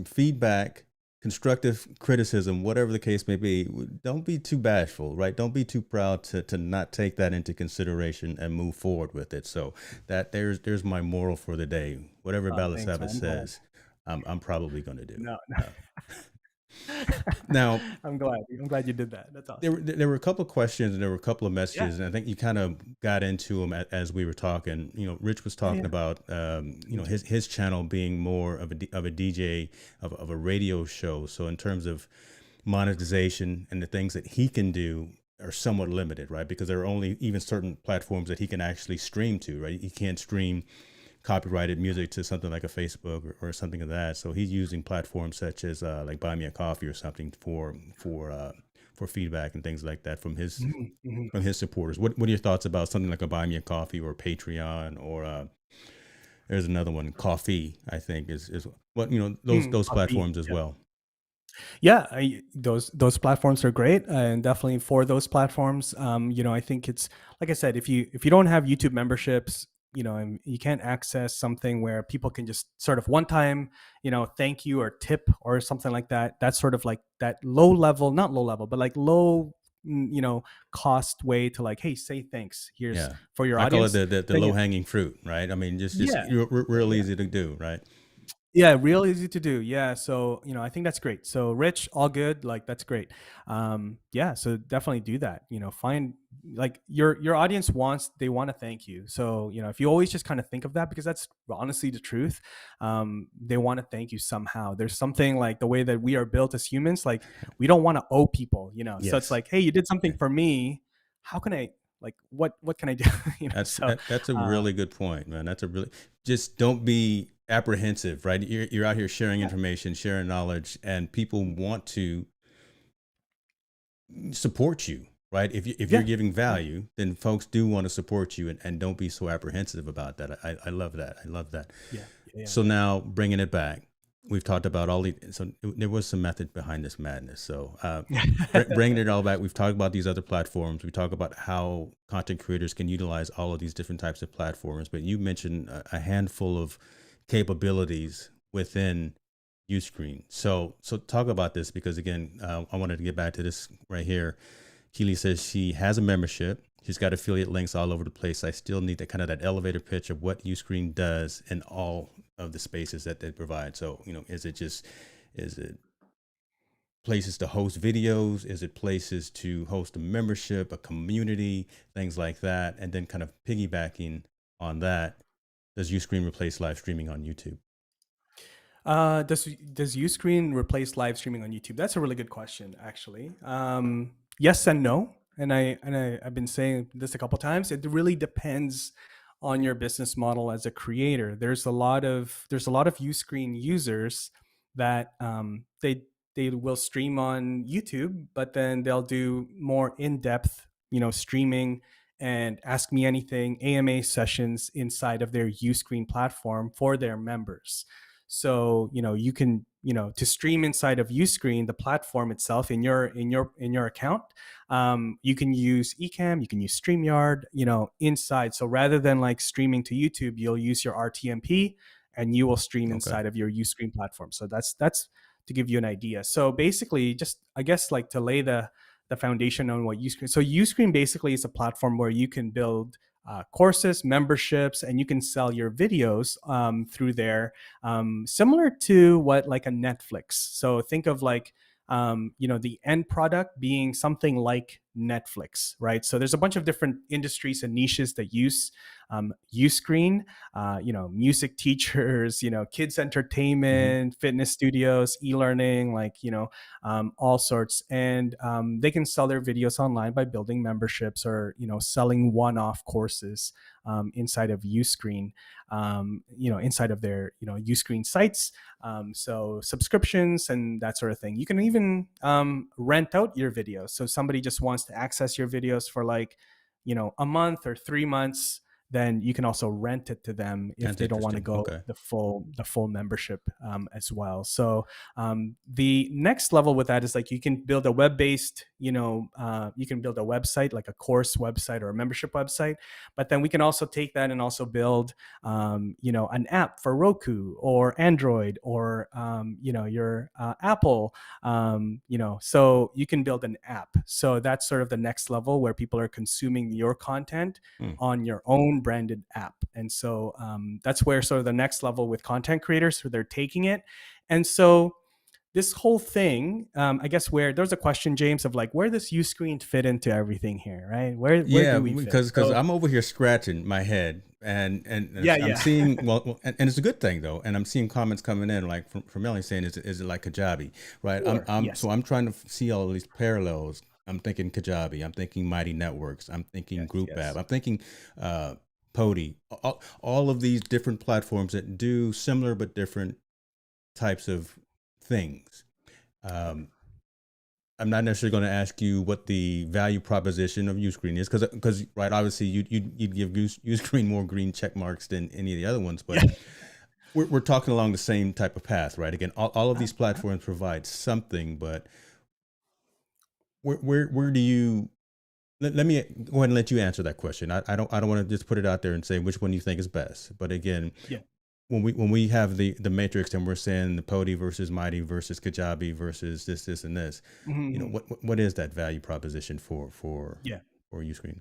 feedback, constructive criticism, whatever the case may be, don't be too bashful, right? Don't be too proud to not take that into consideration and move forward with it. So that there's my moral for the day. Whatever Oh, thanks, man. Balasabas I'm glad. says, I'm probably going to do. No, Uh, Now, I'm glad. I'm glad you did that. That's awesome. there were a couple of questions and there were a couple of Yeah. messages, and I think you kind of got into them as we were talking. Rich was Yeah. talking Yeah. about Thank you. his channel being more of a DJ of a radio show. So in terms of monetization and the things that he can do are somewhat limited, right? Because there are only even certain platforms that he can actually stream to, right? He can't stream copyrighted music to something like a Facebook or something of that. So he's using platforms such as like Buy Me a Coffee or something for feedback and things like that Mhm, mhm. from his supporters. What are your thoughts about something like a Buy Me a Coffee or Patreon or there's another one, Coffee, I think is what those Coffee. platforms as well. Yeah, those platforms are great, and definitely for those platforms, I think it's like I said, if you don't have YouTube memberships, and you can't access something where people can just sort of one time, thank you or tip or something like that. That's sort of like that low level, not low level, but like low, cost way to like, hey, say thanks. Here's Yeah. for your I call it audience. the Then low hanging fruit, right? I mean, just yeah, real yeah. easy to do, right? Yeah, real easy to do. Yeah, so I think that's great. So Rich, all good. Like that's great. Yeah, so definitely do that. Find like your audience they want to thank you. So if you always just kind of think of that, because that's honestly the truth. They want to thank you somehow. There's something like the way that we are built as humans. Like we don't want to owe people. So it's Yes. like, hey, you did something for me. How can I like what can I do? So That's a uh, really good point, man. That's a really just don't be apprehensive, right? You're out here sharing yeah, information, sharing knowledge, and people want to support you, right? If you're yeah, giving yeah, value, then folks do want to support you, and don't be so apprehensive about that. I love that. I love that. yeah, yeah, So now bringing it back, we've talked about all the so there was some method behind this madness. So yeah. bringing it all back, we've talked about these other platforms. We talk about how content creators can utilize all of these different types of platforms. But you mentioned a handful of capabilities within Uscreen. So talk about this because again, I wanted to get back to this right here. Keely says she has a membership. She's got affiliate links all over the place. I still need that kind of that elevator pitch of what Uscreen does in all of the spaces that they provide. So, is it places to host videos? Is it places to host a membership, a community, things like that? And then kind of piggybacking on that, does Uscreen replace live streaming on YouTube? Does Uscreen replace live streaming on YouTube? That's a really good question, actually. Yes and no. I've been saying this a couple times. It really depends on your business model as a creator. There's a lot of Uscreen users that they will stream on YouTube, but then they'll do more in depth, streaming and ask me anything AMA sessions inside of their Uscreen platform for their members. So you can, to stream inside of Uscreen, the platform itself in your account, you can use Ecamm, you can use StreamYard, inside. So rather than like streaming to YouTube, you'll use your RTMP and you will stream Okay. inside of your Uscreen platform. So that's to give you an idea. So basically, just I guess like to lay the foundation on what Uscreen. So Uscreen basically is a platform where you can build courses, memberships, and you can sell your videos through there, similar to what like a Netflix. So think of like the end product being something like Netflix, right? So there's a bunch of different industries and niches that use Uscreen, music teachers, kids Mm-hmm. entertainment, fitness studios, e-learning, like, all sorts. And they can sell their videos online by building memberships or, selling one-off courses inside of Uscreen, inside of their, Uscreen sites. So subscriptions and that sort of thing. You can even rent out your videos. So somebody just wants to access your videos for like, a month or 3 months, then you can also rent it to them if That's they don't want to interesting. go Okay. the full membership as well. So the next level with that is like you can build a web-based, you can build a website like a course website or a membership website, but then we can also take that and also build an app for Roku or Android or your Apple, so you can build an app. So that's sort of the next level where people are consuming your content Hmm. on your own branded app. And so that's where sort of the next level with content creators, so they're taking it. And so this whole thing, I guess, where there's a question, James, of like, where does Uscreen fit into everything here, right? Where Yeah, do we fit? because So I'm over here scratching my head, and yeah, I'm yeah, seeing and it's a good thing though, and I'm seeing comments coming in like from Melanie saying, is it like Kajabi, right? sure, yes, I'm trying to see all of these parallels. I'm thinking Kajabi, I'm thinking Mighty Networks, I'm thinking yes, Group App, yes, I'm thinking Pody, all of these different platforms that do similar but different types of things. yep, Um, I'm not necessarily going to ask you what the value proposition of Uscreen is, because right, obviously you'd give Uscreen more green check marks than any of the other ones, yeah. but we're talking along the same type of path, right? Again, all of these Uh-huh. platforms provide something, but where do you let me go ahead and let you answer that question. I don't want to just put it out there and say which one you think is best, but again, Yeah. when we have the matrix and we're saying the Pody versus Mighty versus Kajabi versus this and this, Mhm. what is that value proposition Yeah. for Uscreen?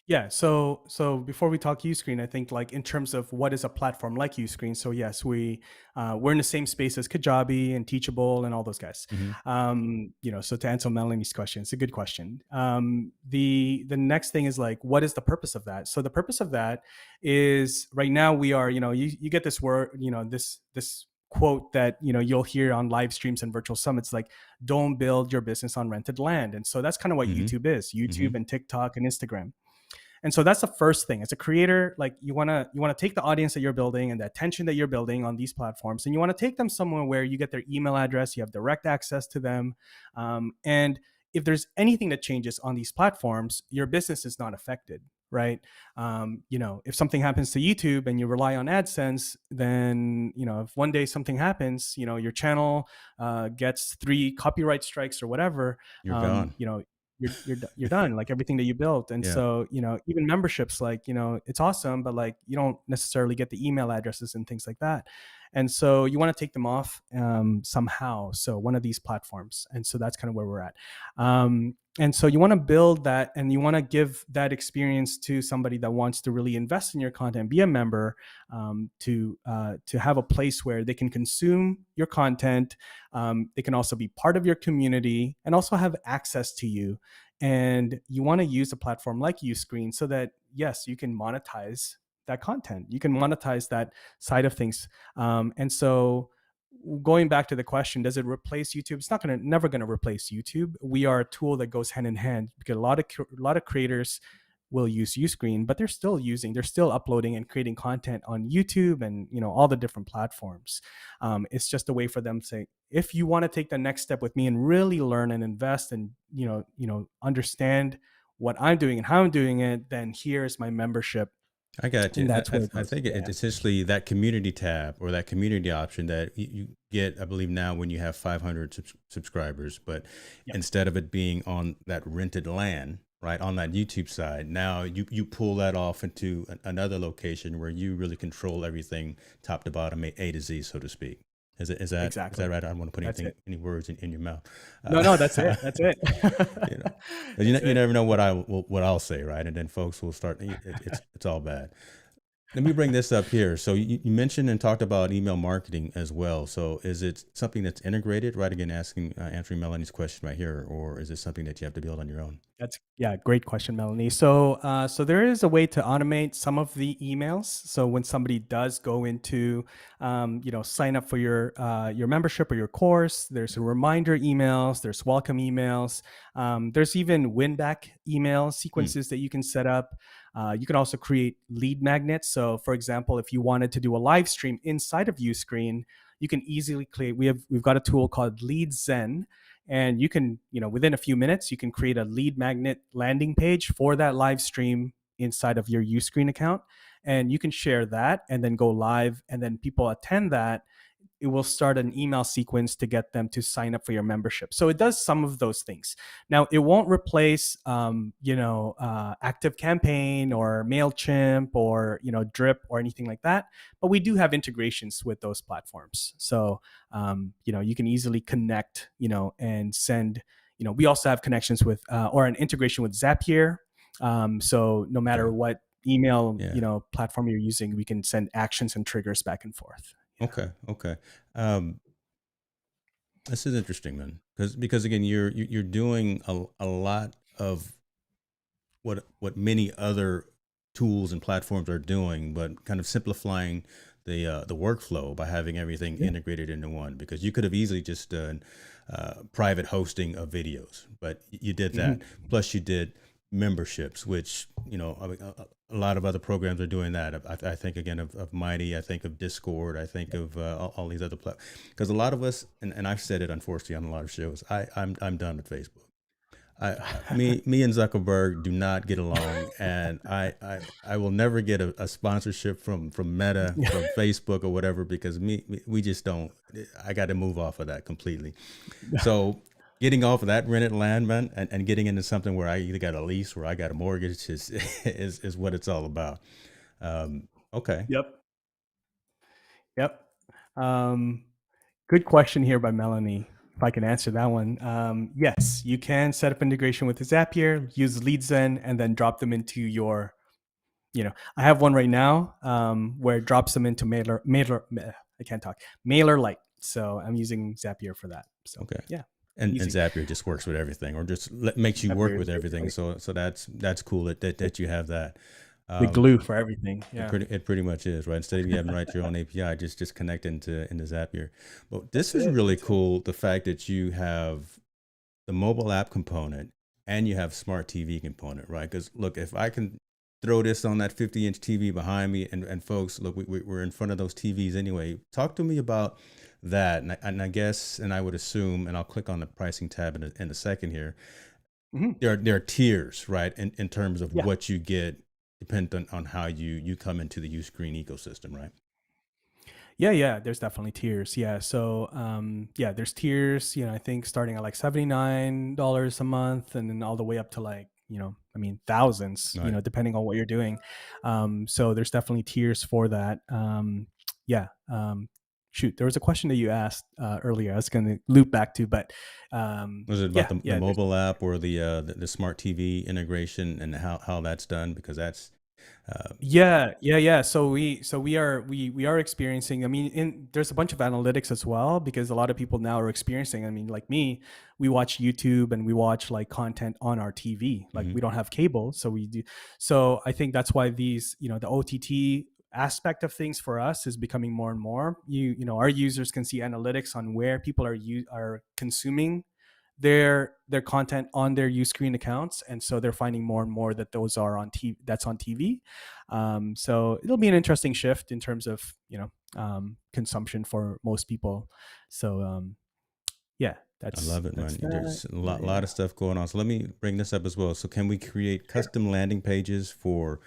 Yeah. So before we talk Uscreen, I think like in terms of what is a platform like Uscreen. So yes, we're in the same space as Kajabi and Teachable and all those guys. Mm-hmm. So to answer Melanie's question, it's a good question. The next thing is like, what is the purpose of that? So the purpose of that is right now we are, you get this word, this quote that you'll hear on live streams and virtual summits, like, don't build your business on rented land. And so that's kind of what Mm-hmm. YouTube is, Mm-hmm. YouTube and TikTok and Instagram. And so that's the first thing. As a creator, like you want to take the audience that you're building and the attention that you're building on these platforms, and you want to take them somewhere where you get their email address, you have direct access to them, and if there's anything that changes on these platforms, your business is not affected, right? If something happens to YouTube and you rely on AdSense, then if one day something happens, your channel gets 3 copyright strikes or whatever, You're um, gone. you know, you're done, like everything that you built. And Yeah. so even memberships, like it's awesome, but like you don't necessarily get the email addresses and things like that. And so you want to take them off somehow, so one of these platforms. And so that's kind of where we're at. And so you want to build that, and you want to give that experience to somebody that wants to really invest in your content, be a member, to have a place where they can consume your content. They can also be part of your community and also have access to you. And you want to use a platform like Uscreen so that, yes, you can monetize that content. You can monetize that side of things. And so going back to the question, does it replace YouTube? It's not going to never going to replace YouTube. We are a tool that goes hand in hand, because a lot of creators will use Uscreen, but they're still uploading and creating content on YouTube and all the different platforms. It's just a way for them to say, if you want to take the next step with me and really learn and invest and understand what I'm doing and how I'm doing it, then here's my membership, I got you. and that's where it I goes. think Yeah, it's essentially that community tab or that community option that you get, I believe, now when you have 500 subscribers. But yeah, instead of it being on that rented LAN, right, on that YouTube side, now you pull that off into another location where you really control everything top to bottom, A to Z, so to speak. Is that exactly. right? I don't want to put That's it. any words in your mouth. No, Uh, no, that's it. That's it. you know, 'cause That's you it. never know what I'll say, right? And then folks will start. It's all bad. Let me bring this up here. So you mentioned and talked about email marketing as well. So is it something that's integrated, right? Again, answering Melanie's question right here, or is it something that you have to build on your own? That's yeah, great question, Melanie. So there is a way to automate some of the emails. So when somebody does go into, sign up for your membership or your course, there's a reminder emails, there's welcome emails, there's even win back email Hmm. sequences that you can set up. You can also create lead magnets. So, for example, if you wanted to do a live stream inside of Uscreen, you can easily create. We've got a tool called Lead Zen, and you can within a few minutes you can create a lead magnet landing page for that live stream inside of your Uscreen account, and you can share that and then go live, and then people attend that. It will start an email sequence to get them to sign up for your membership. So it does some of those things. Now, it won't replace, Active Campaign or Mailchimp or Drip or anything like that. But we do have integrations with those platforms. So you can easily connect, and send. We also have connections with or an integration with Zapier. So no matter Okay. what email Yeah. platform you're using, we can send actions and triggers back and forth. Yeah. Okay. Okay. Um, this is interesting, man, because again, you're doing a lot of what many other tools and platforms are doing, but kind of simplifying the workflow by having everything Yeah. integrated into one. Because you could have easily just done private hosting of videos, but you did that. Mhm. Plus, you did memberships, which I mean, a lot of other programs are doing that. I think again of Mighty. I think of Discord. I think of all these other platforms. Because a lot of us, and I've said it unfortunately on a lot of shows, I'm done with Facebook. Me and Zuckerberg do not get along, and I will never get a sponsorship from Meta, from Facebook or whatever, because we just don't. I got to move off of that completely. So getting off of that rented land, man, and getting into something where I either got a lease or I got a mortgage is what it's all about. Okay. Yep. Yep. Um, Good question here by Melanie. If I can answer that one, yes, you can set up integration with Zapier, use LeadZen, and then drop them into your. I have one right now where it drops them into I can't talk. MailerLite. So I'm using Zapier for that. So Okay. yeah, And easy. Zapier just works with everything, or just makes you work Zapier is with everything. basically So that's cool that you have that. the Um, glue for everything. Yeah. it pretty much is, right. Instead of you having to write your own API, just connect into Zapier. But this That's is it. really That's it. cool. The fact that you have the mobile app component and you have smart TV component, right? Because look, if I can throw this on that 50-inch TV behind me, and folks, look, we're in front of those TVs anyway. Talk to me about that, and I guess, and I would assume, and I'll click on the pricing tab in a second here. Mhm. There are tiers, right, in terms of Yeah. what you get, dependent on how you come into the Uscreen ecosystem, right? Yeah, yeah, there's definitely tiers. Yeah. So, yeah, there's tiers, I think starting at like $79 a month and then all the way up to like, thousands, Right. depending on what you're doing. So there's definitely tiers for that. Yeah. shoot, there was a question that you asked earlier. I was going to loop back to, but Was it about yeah, the yeah. mobile app or the smart TV integration and how that's done? Because that's Yeah, yeah, yeah. We are experiencing. I mean, there's a bunch of analytics as well because a lot of people now are experiencing. I mean, like me, we watch YouTube and we watch like content on our TV. Like mhm. we don't have cable, so we do. So I think that's why these, the OTT aspect of things for us is becoming more and more. Our users can see analytics on where people are consuming their content on their Uscreen accounts, and so they're finding more and more that those are on TV. That's on TV. So it'll be an interesting shift in terms of consumption for most people. So yeah, I that's love it, that's man. that. There's a Yeah, lot yeah. of stuff going on. So let me bring this up as well. So can we create Sure. custom landing pages for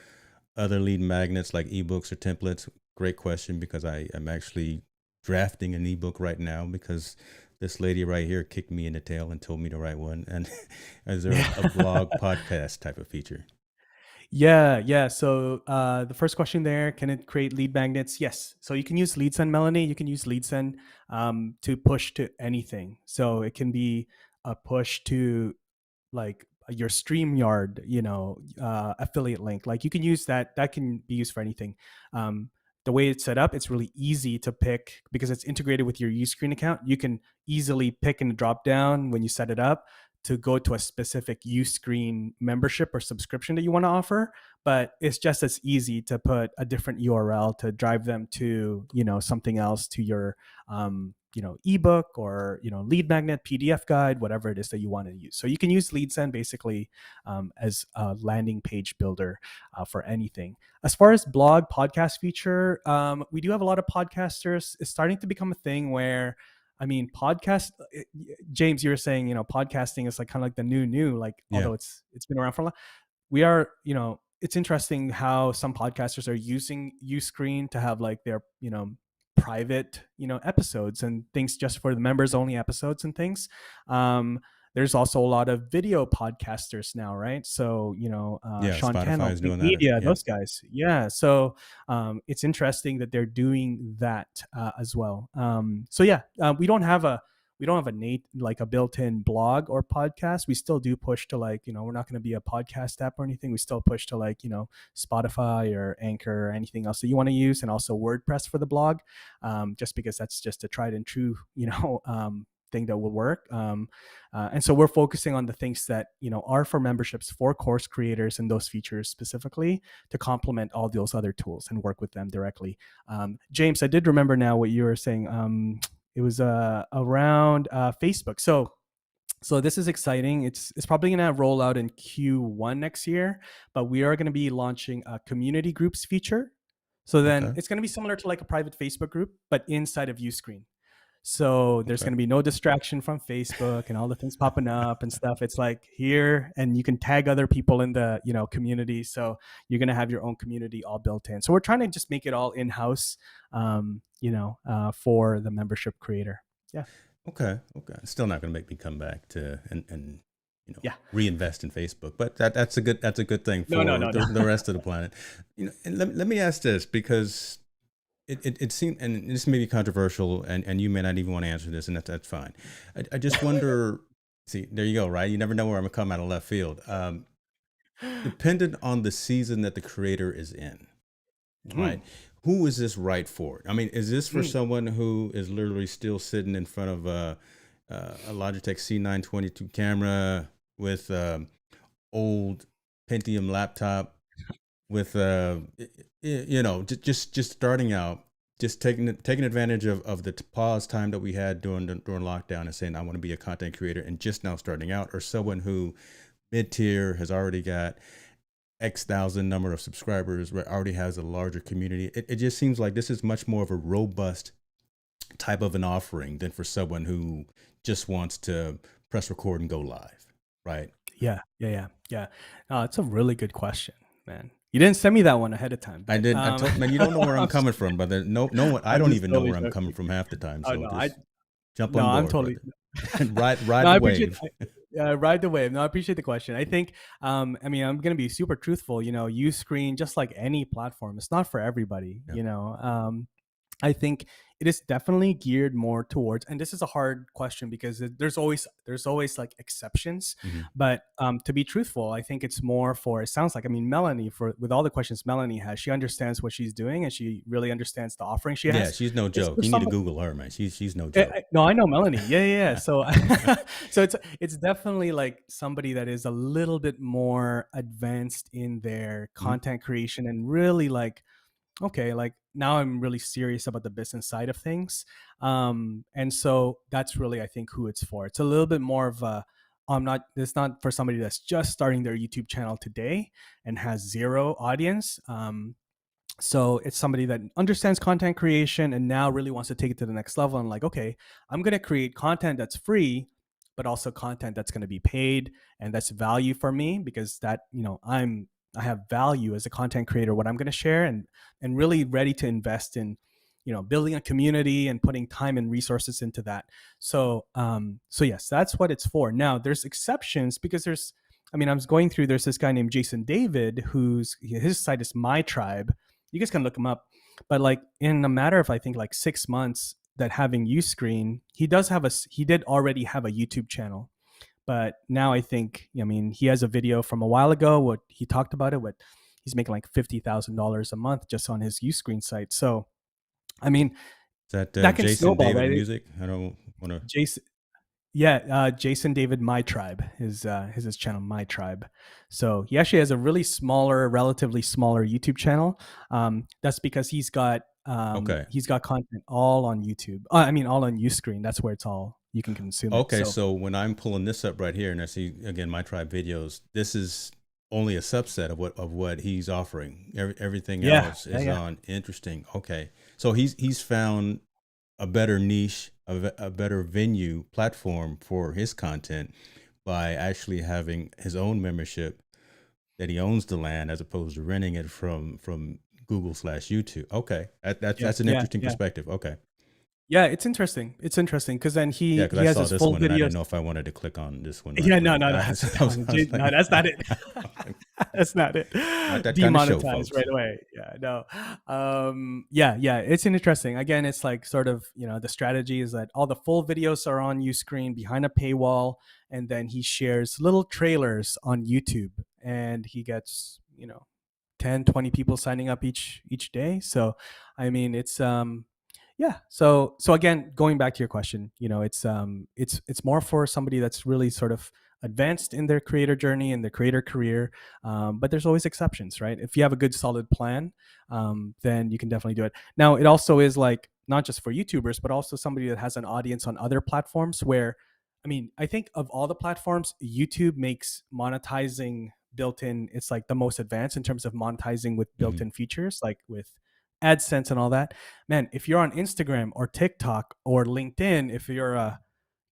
other lead magnets like ebooks or templates? Great question because I am actually drafting an ebook right now because this lady right here kicked me in the tail and told me to write one. And is there Yeah. a blog podcast type of feature? Yeah, yeah. So the first question there, can it create lead magnets? Yes. So you can use lead send, Melanie. You can use lead send to push to anything. So it can be a push to like your StreamYard, affiliate link. Like you can use that. That can be used for anything. The way it's set up, it's really easy to pick because it's integrated with your Uscreen account. You can easily pick and drop down when you set it up to go to a specific Uscreen membership or subscription that you want to offer. But it's just as easy to put a different URL to drive them to, something else, to your ebook or lead magnet, PDF guide, whatever it is that you want to use. So you can use LeadSend basically as a landing page builder for anything. As far as blog podcast feature, we do have a lot of podcasters. It's starting to become a thing where, I mean, James, you were saying, podcasting is like kind of like the new, like, Yeah. although it's been around for a long. We are, it's interesting how some podcasters are using Uscreen to have like their, private, episodes and things, just for the members only episodes and things. There's also a lot of video podcasters now, right? So, Yeah. Sean Spotify Cannell, is Think doing that. Media, Yeah. those guys. Yeah. So it's interesting that they're doing that as well. So yeah, we don't have a like a built-in blog or podcast. We still do push to, like, we're not going to be a podcast app or anything. We still push to, like, Spotify or Anchor or anything else that you want to use, and also WordPress for the blog, just because that's just a tried and true, thing that will work. And so we're focusing on the things that, are for memberships, for course creators, and those features specifically to complement all those other tools and work with them directly. James, I did remember now what you were saying. It was around Facebook. So this is exciting. It's probably going to roll out in Q1 next year, but we are going to be launching a community groups feature. So then Okay. it's going to be similar to like a private Facebook group, but inside of Uscreen. So there's Okay. going to be no distraction from Facebook and all the things popping up and stuff. It's like here, and you can tag other people in the, community. So you're going to have your own community all built in. So we're trying to just make it all in house, for the membership creator. Yeah. Okay. Okay. Still not going to make me come back to and Yeah. reinvest in Facebook, but that's a good thing No, no, for no, no. the rest of the planet. And let me ask this because it seems, and this may be controversial, and you may not even want to answer this, and that's fine. I just wonder. See, there you go. Right, you never know where I'm gonna come out of left field. Dependent on the season that the creator is in, Mm, right? Who is this right for? I mean, is this for mm. someone who is literally still sitting in front of a Logitech C922 camera with old Pentium laptop with just starting out, just taking advantage of the pause time that we had during lockdown and saying I want to be a content creator and just now starting out, or someone who mid tier has already got X thousand number of subscribers, already has a larger community. It just seems like this is much more of a robust type of an offering than for someone who just wants to press record and go live, right? Yeah, yeah, yeah, yeah. It's a really good question, man. You didn't send me that one ahead of time, I but did. I told man, you don't know where I'm I'm coming just, from, brother. No one. I I'm don't just even know totally where I'm coming joking. from half the time. Oh So no, I just jump no, on I'm board, totally. brother, and ride No, I the appreciate. wave. Ride the wave. No, I appreciate the question. I think, I mean, I'm gonna be super truthful. Uscreen, just like any platform, it's not for everybody. Yeah. I think it is definitely geared more towards, and this is a hard question because there's always like exceptions, Hmm. but to be truthful, I think it's more for, it sounds like, I mean, Melanie, for with all the questions Melanie has, she understands what she's doing and she really understands the offering she Yeah, has. she's no It's joke. for You need to somebody. Google her, man. She's no joke. No, I know Melanie. Yeah, yeah, yeah. So, so it's definitely like somebody that is a little bit more advanced in their Mhm. content creation and really like, okay, like now I'm really serious about the business side of things. And so that's really, I think, who it's for. It's a little bit more of a, it's not for somebody that's just starting their YouTube channel today and has zero audience. So it's somebody that understands content creation and now really wants to take it to the next level and like, okay, I'm going to create content that's free, but also content that's going to be paid, and that's value for me because that, I have value as a content creator, what I'm going to share, and really ready to invest in, building a community and putting time and resources into that. So yes, that's what it's for. Now there's exceptions because I mean, I was going through, there's this guy named Jason David, his site is My Tribe. You guys can look him up. But like in a matter of, I think, like 6 months that having Uscreen, he did already have a YouTube channel. But now I think, I mean, he has a video from a while ago. What he talked about it, what he's making like $50,000 a month just on his Uscreen site. So I mean, Is that that can Jason snowball, David right? music? I don't want to. Jason, yeah, Jason David My Tribe, his channel My Tribe. So he actually has a really smaller, relatively smaller YouTube channel. That's because Okay. he's got content all on YouTube. I mean, all on Uscreen. That's where it's all, you can consume it. Okay. So So when I'm pulling this up right here, and I see again my tribe videos, this is only a subset of what he's offering. Everything yeah, else yeah, is yeah. on. Interesting. Okay. So he's found a better niche, a better venue platform for his content by actually having his own membership that he owns the land as opposed to renting it from Google/YouTube. Okay, Yeah, that's an yeah, interesting yeah. perspective. Okay, Yeah, it's interesting. It's interesting because then yeah, he because he I has saw his this full one and I videos. didn't know if I wanted to click on this one Yeah, no, right. no, no, I was no, like, that's not it. That's not it. not that kind of show, Demonetized folks. right away. Yeah, no. Yeah, yeah. It's interesting. Again, it's like sort of, the strategy is that all the full videos are on Uscreen behind a paywall, and then he shares little trailers on YouTube, and he gets, 10, 20 people signing up each day. So I mean, it's yeah. So again, going back to your question, it's more for somebody that's really sort of advanced in their creator journey and their creator career. But there's always exceptions, right? If you have a good solid plan, then you can definitely do it. Now it also is like not just for YouTubers, but also somebody that has an audience on other platforms where, I mean, I think of all the platforms, YouTube makes monetizing built in, it's like the most advanced in terms of monetizing with Hmm. built-in features, like with AdSense and all that. Man, if you're on Instagram or TikTok or LinkedIn, if you're a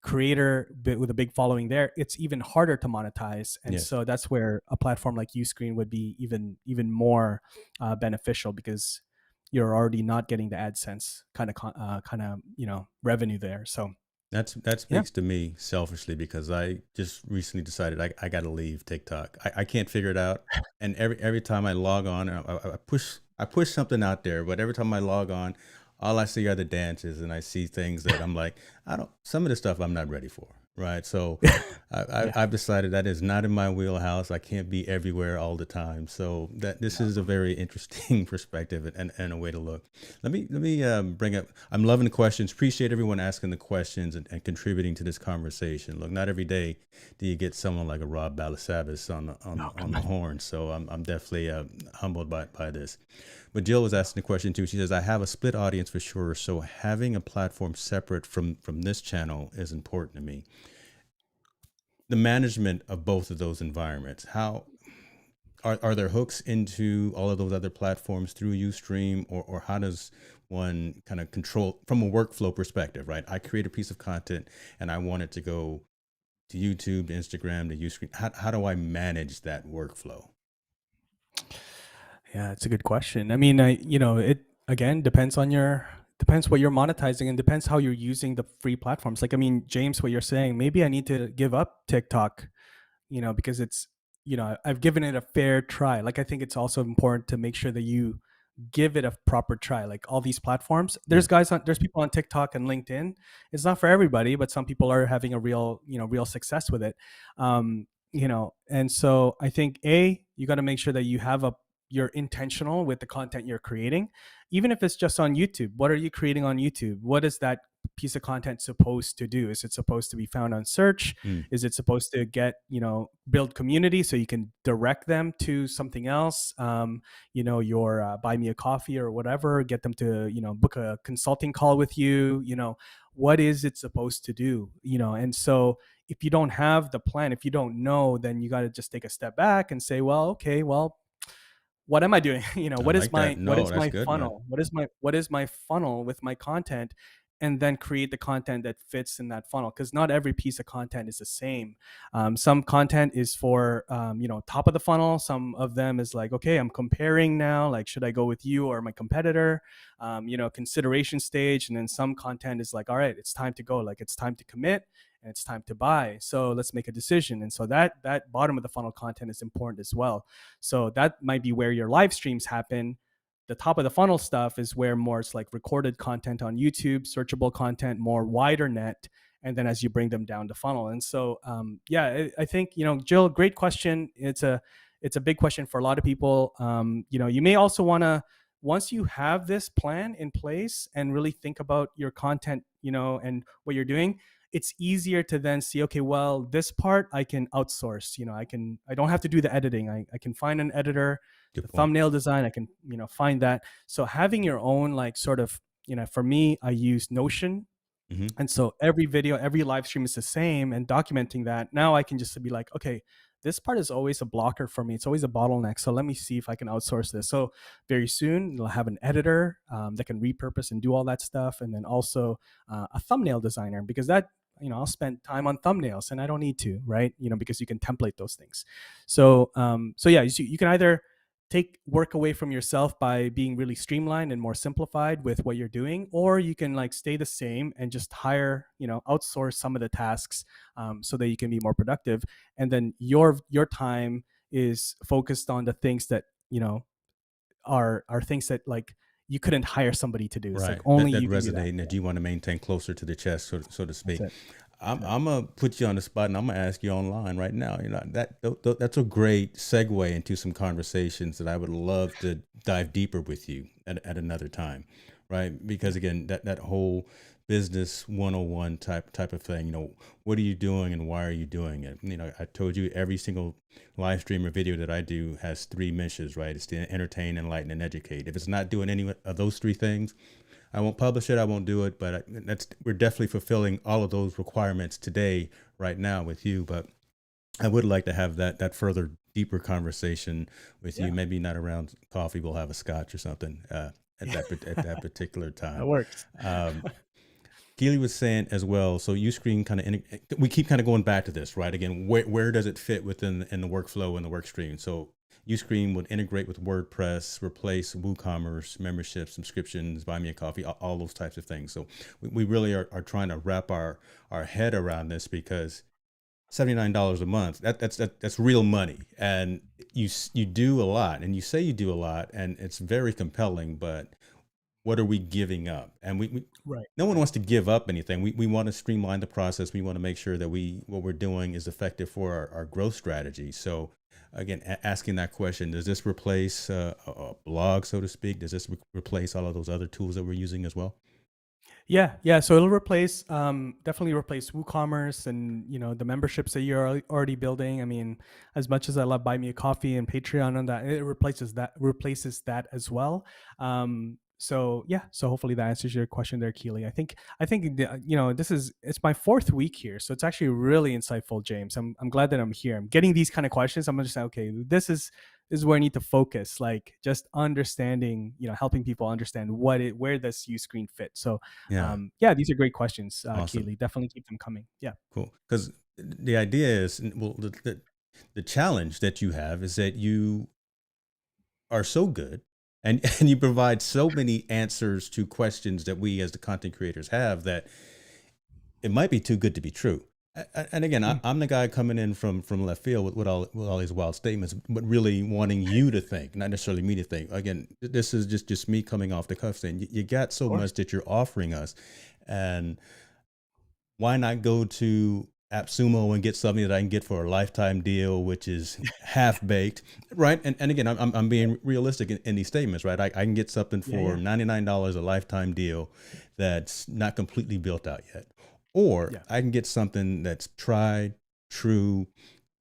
creator with a big following there, it's even harder to monetize. And Yes, so that's where a platform like Uscreen would be even more beneficial because you're already not getting the AdSense kind of revenue there. So that yeah. speaks to me selfishly because I just recently decided I got to leave TikTok. I can't figure it out, and every time I log on, I push something out there, but every time I log on, all I see are the dances, and I see things that I'm like, I don't. Some of the stuff I'm not ready for, right? So Yeah. I've decided that is not in my wheelhouse. I can't be everywhere all the time. So that this is a very interesting perspective and a way to look. Let me bring up. I'm loving the questions. Appreciate everyone asking the questions and contributing to this conversation. Look, not every day do you get someone like a Rob Balasabas on the Oh, on come the on. horn. So I'm definitely humbled by this. But Jill was asking the question too. She says, "I have a split audience for sure, so having a platform separate from this channel is important to me. The management of both of those environments. How are there hooks into all of those other platforms through Ustream, or how does one kind of control from a workflow perspective, right? I create a piece of content and I want it to go to YouTube, to Instagram, to Ustream. How do I manage that workflow? Yeah, it's a good question. I mean, it again depends what you're monetizing and depends how you're using the free platforms. Like, I mean, James, what you're saying, maybe I need to give up TikTok, because I've given it a fair try. Like, I think it's also important to make sure that you give it a proper try. Like all these platforms, Yeah. there's people on TikTok and LinkedIn. It's not for everybody, but some people are having a real success with it. And so I think you got to make sure that you're intentional with the content you're creating, even if it's just on YouTube. What are you creating on YouTube? What is that piece of content supposed to do? Is it supposed to be found on search? Mm. Is it supposed to build community so you can direct them to something else? Your buy me a coffee or whatever, get them to book a consulting call with you. What is it supposed to do? And so if you don't have the plan, if you don't know, then you got to just take a step back and say, well, okay, well, what am I doing? I like that. What No, is that's my good, man. funnel? What is my funnel with my content? And then create the content that fits in that funnel, because not every piece of content is the same. Some content is for top of the funnel. Some of them is like, okay, I'm comparing now. Like, should I go with you or my competitor? Consideration stage. And then some content is like, all right, it's time to go. Like, it's time to commit and it's time to buy. So let's make a decision. And so that bottom of the funnel content is important as well. So that might be where your live streams happen. The top of the funnel stuff is where more it's like recorded content on YouTube, searchable content, more wider net. And then as you bring them down the funnel. And so, I think, Jill, great question. It's a big question for a lot of people. You may also want to, once you have this plan in place and really think about your content, and what you're doing, it's easier to then see, okay, well, this part I can outsource. I don't have to do the editing. I can find an editor. The Good point. thumbnail design, I can find that. So having your own, like, sort of, for me, I use Notion. Hmm. And so every video, every live stream is the same, and documenting that. Now I can just be like, okay, this part is always a blocker for me. It's always a bottleneck. So let me see if I can outsource this. So very soon you'll have an editor that can repurpose and do all that stuff. And then also a thumbnail designer, because I'll spend time on thumbnails and I don't need to, right? Because you can template those things. So yeah, you can either take work away from yourself by being really streamlined and more simplified with what you're doing, or you can like stay the same and just outsource some of the tasks, so that you can be more productive. And then your time is focused on the things that are things that, like, you couldn't hire somebody to do. It's like Right. That only that you can do that. resonate and Yeah, that you want to maintain closer to the chest, so to that's speak. it. I'm That's it. I'm gonna put you on the spot and I'm gonna ask you online right now. That's a great segue into some conversations that I would love to dive deeper with you at another time, right? Because Yeah. again, that whole business 101 type of thing. What are you doing and why are you doing it? I told you every single live stream or video that I do has three missions, right? It's to entertain, enlighten, and educate. If it's not doing any of those three things, I won't publish it. I won't do it. But we're definitely fulfilling all of those requirements today, right now, with you. But I would like to have that further, deeper conversation with you. Yeah. Maybe not around coffee. We'll have a scotch or something at that particular That time. works. Um, Keely was saying as well. So Uscreen we keep kind of going back to this, right? Again, where does it fit within in the workflow and the work stream? So Uscreen would integrate with WordPress, replace WooCommerce, membership, subscriptions, buy me a coffee, all those types of things. So we really are trying to wrap our head around this, because $79 a month, that's real money. And you do a lot, and you say you do a lot, and it's very compelling, but what are we giving up? And Right. no one Right. wants to give up anything. We want to streamline the process. We want to make sure that what we're doing is effective for our growth strategy. So again, asking that question, does this replace a blog, so to speak? Does this replace all of those other tools that we're using as well? Yeah, yeah. So it'll replace, definitely replace WooCommerce and the memberships that you're already building. I mean, as much as I love Buy Me a Coffee and Patreon and that, it replaces that as well. So yeah, so hopefully that answers your question there, Keely. I think it's my fourth week here, so it's actually really insightful, James. I'm glad that I'm here. I'm getting these kind of questions. I'm just saying, okay, this is where I need to focus, like just understanding, helping people understand where this use screen fits. So Yeah, yeah, these are great questions, awesome, Keely. Definitely keep them coming. Yeah. cool. Because the idea is, well, the challenge that you have is that you are so good, and and you provide so many answers to questions that we as the content creators have, that it might be too good to be true. And again, Mm. I'm the guy coming in from left field with all these wild statements, but really wanting you to think, not necessarily me to think. Again, this is just me coming off the cuff saying you got Of so course. much that you're offering us, and why not go to AppSumo and get something that I can get for a lifetime deal, which is half baked, right? And again, I'm being realistic in these statements, right? I can get something Yeah, for yeah, $99 a lifetime deal that's not completely built out yet, or yeah. I can get something that's tried, true,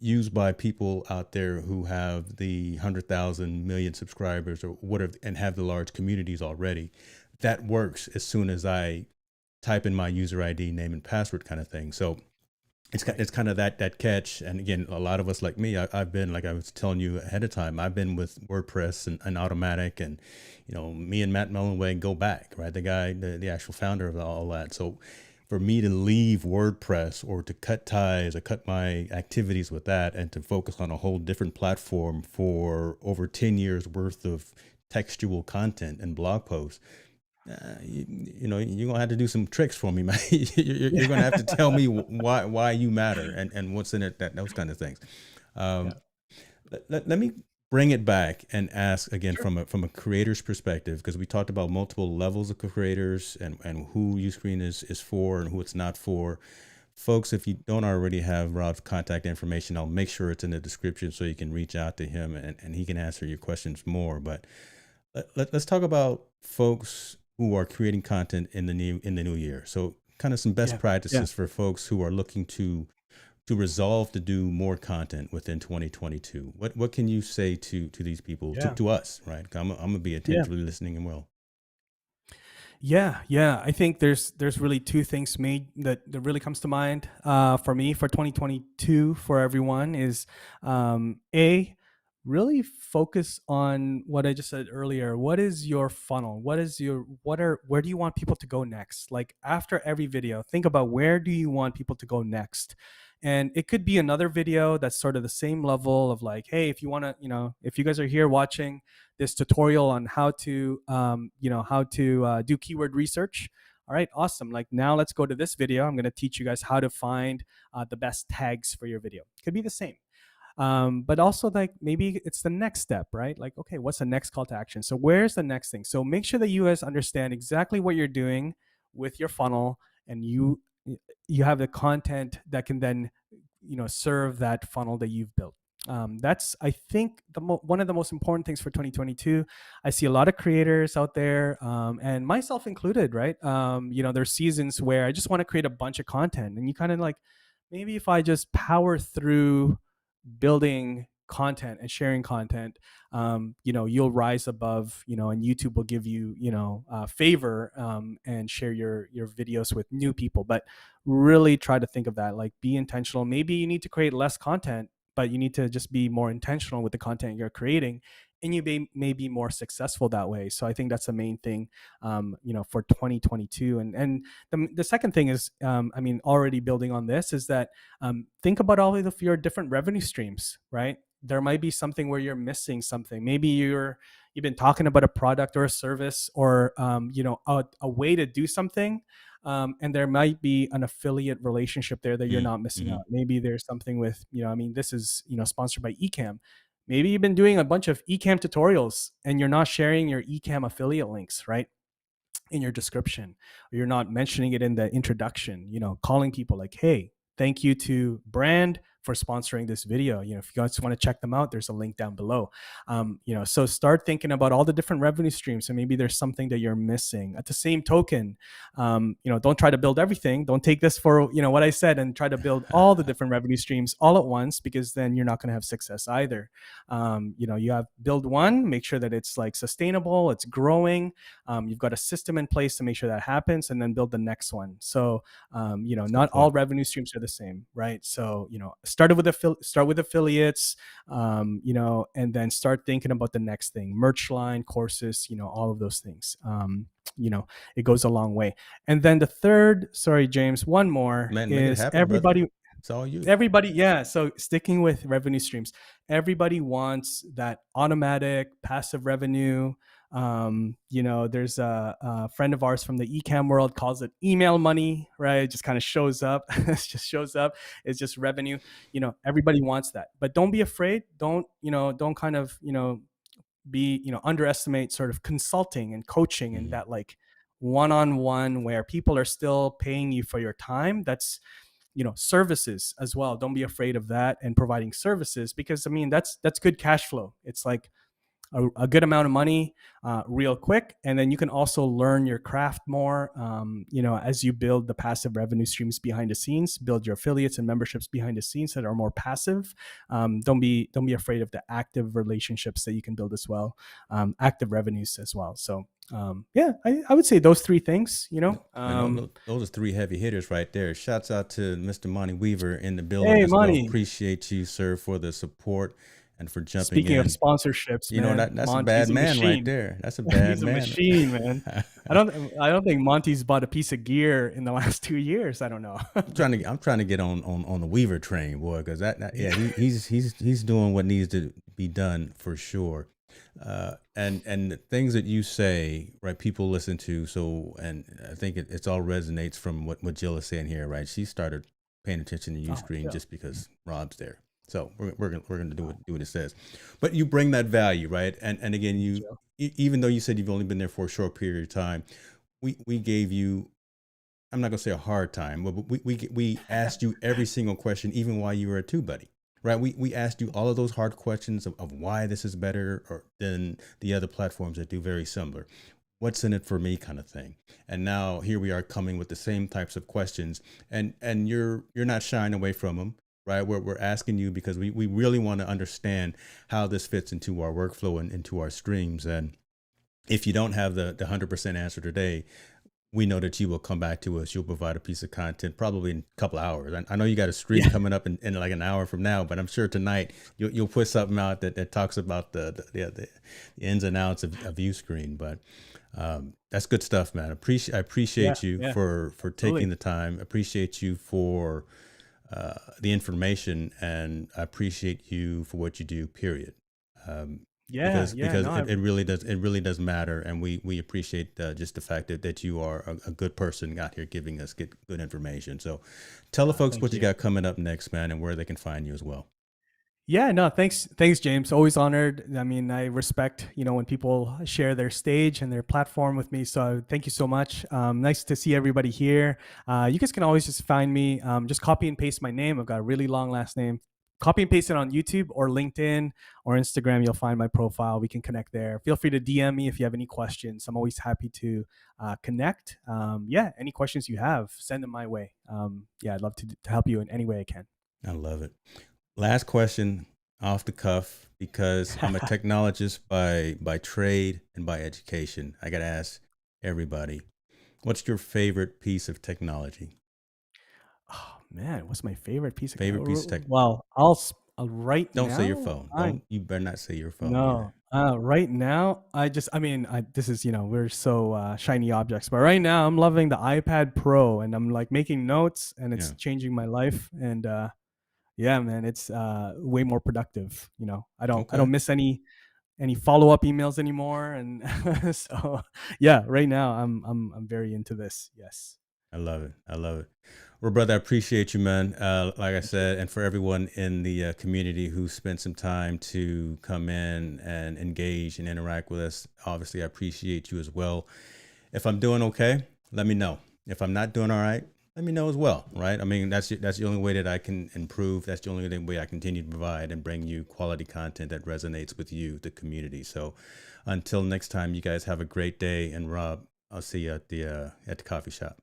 used by people out there who have the 100,000 million subscribers or whatever, and have the large communities already. That works as soon as I type in my user ID, name, and password kind of thing. So Right. it's kind of that catch. And again, a lot of us like me, I've been, like I was telling you ahead of time, I've been with WordPress and Automatic, and me and Matt Mullenweg go back, right? The guy, the actual founder of all that. So for me to leave WordPress or to cut ties or cut my activities with that and to focus on a whole different platform for over 10 years worth of textual content and blog posts, you're gonna have to do some tricks for me, man. You're gonna have to tell me why you matter and what's in it, that those kind of things. Yeah. Um, let me bring it back and ask again Sure. from a creator's perspective, because we talked about multiple levels of creators and who Uscreen is for and who it's not for. Folks, if you don't already have Rob's contact information, I'll make sure it's in the description so you can reach out to him and he can answer your questions more. But let's talk about folks who are creating content in the new year. So, kind of some best Yeah. Yeah. practices for folks who are looking to resolve to do more content within 2022. What can you say to these people, Yeah. to us, right? I'm gonna be Yeah. attentively listening and well. Yeah, yeah. I think there's really two things made that really comes to mind for me for 2022 for everyone is a really focus on what I just said earlier. What is your funnel? Where do you want people to go next? Like after every video, think about where do you want people to go next? And it could be another video that's sort of the same level of like, hey, if you want to, if you guys are here watching this tutorial on how to do keyword research. All right, awesome. Like now let's go to this video. I'm going to teach you guys how to find the best tags for your video. Could be the same. But also like maybe it's the next step, right? Like, okay, what's the next call to action? So where's the next thing? So make sure that you guys understand exactly what you're doing with your funnel, and you have the content that can then serve that funnel that you've built. That's I think one of the most important things for 2022. I see a lot of creators out there, and myself included, right? There's seasons where I just want to create a bunch of content, and you kind of like, maybe if I just power through building content and sharing content, you'll rise above, and YouTube will give you, favor, and share your videos with new people. But really try to think of that, like be intentional. Maybe you need to create less content, but you need to just be more intentional with the content you're creating, and you may be more successful that way. So I think that's the main thing, for 2022. And the second thing is, already building on this is that, think about all of your different revenue streams, right? There might be something where you're missing something. Maybe you've been talking about a product or a service, or a way to do something, and there might be an affiliate relationship there that you're not missing Mm-hmm. out. Maybe there's something with, this is, sponsored by Ecamm. Maybe you've been doing a bunch of Ecamm tutorials and you're not sharing your Ecamm affiliate links, right, in your description, or you're not mentioning it in the introduction, calling people like, hey, thank you to Brand for sponsoring this video. If you guys want to check them out, there's a link down below. So start thinking about all the different revenue streams, and maybe there's something that you're missing. At the same token, don't try to build everything. Don't take this for what I said and try to build all the different revenue streams all at once, because then you're not going to have success either. You have build one, make sure that it's like sustainable, it's growing, you've got a system in place to make sure that happens, and then build the next one. So That's a good not all point. revenue streams are the same, right? So start with affiliates, and then start thinking about the next thing: merch line, courses, all of those things. It goes a long way. And then the third, sorry, James, one more Man, make it is happen, brother. It's all you. yeah, so sticking with revenue streams, everybody wants that automatic passive revenue, There's a friend of ours from the ecam world calls it email money, right? It just kind of shows up. It just shows up. It's just revenue. Everybody wants that, but don't be afraid. Don't kind of, be, underestimate sort of consulting and coaching and Mhm. that like one-on-one where people are still paying you for your time. That's, services as well. Don't be afraid of that and providing services, because I mean that's good cash flow. It's like a good amount of money real quick, and then you can also learn your craft more, as you build the passive revenue streams behind the scenes, build your affiliates and memberships behind the scenes that are more passive. Don't be afraid of the active relationships that you can build as well, active revenues as well. So yeah, I would say those three things. Man, those are three heavy hitters right there. Shouts out to Mr. Monty Weaver in the building Hey, as well. money. Appreciate you, sir, for the support and for jumping Speaking of in. sponsorships, You know, man, that's a bad Monty's a man right machine. there. That's a bad He's a man. machine, man. I don't think Monty's bought a piece of gear in the last 2 years. I don't know. I'm trying to get on the Weaver train, boy, because yeah, Yeah, he's doing what needs to be done for sure. And the things that you say, right? People listen to. So, and I think it's all resonates from what Jill is saying here, right? She started paying attention to oh, Uscreen Jill. just because Rob's there. So we're gonna do what it says. But you bring that value, right? And again, Thank you, Jill. even though you said you've only been there for a short period of time, we gave you, I'm not gonna say a hard time, but we asked you every single question, even while you were a TubeBuddy, right? We asked you all of those hard questions of why this is better or than the other platforms that do very similar. What's in it for me, kind of thing. And now here we are coming with the same types of questions, and you're not shying away from them, right? We're asking you because we really want to understand how this fits into our workflow and into our streams. And if you don't have the 100% answer today, we know that you will come back to us. You'll provide a piece of content probably in a couple of hours. I know you got a stream Yeah, coming up in like an hour from now, but I'm sure tonight you'll put something out that talks about the ins and outs of Uscreen. But that's good stuff, man. I yeah, appreciate you yeah, for taking absolutely. the time. Appreciate you for the information, and I appreciate you for what you do. Period. Um, Yeah, because yeah. No, it really does matter, and we appreciate just the fact that you are a good person out here giving us good information. So, tell the folks thank what you you. got coming up next, man, and where they can find you as well. Yeah, no, thanks, James. Always honored. I mean, I respect, when people share their stage and their platform with me. So thank you so much. Nice to see everybody here. You guys can always just find me. Just copy and paste my name. I've got a really long last name. Copy and paste it on YouTube or LinkedIn or Instagram. You'll find my profile. We can connect there. Feel free to DM me if you have any questions. I'm always happy to connect. Yeah, any questions you have, send them my way. Yeah, I'd love to help you in any way I can. I love it. Last question, off the cuff, because I'm a technologist by trade and by education. I got to ask everybody, what's your favorite piece of technology? Oh man, what's my favorite piece of? Favorite piece of tech? Well, right Don't say your now. phone. I Don't, you better not say your phone No, either. right now. I mean, this is, we're so shiny objects, but right now I'm loving the iPad Pro, and I'm like making notes, and it's Yeah. changing my life. And yeah, man, it's way more productive. I don't Okay. miss any follow up emails anymore, and so yeah, right now I'm very into this. Yes, I love it. I love it. Well, brother, I appreciate you, man. Like I thank you. said, and for everyone in the community who spent some time to come in and engage and interact with us, obviously, I appreciate you as well. If I'm doing okay, let me know. If I'm not doing all right, let me know as well, right? I mean, that's the only way that I can improve. That's the only way I continue to provide and bring you quality content that resonates with you, the community. So, until next time, you guys have a great day. And Rob, I'll see you at the coffee shop.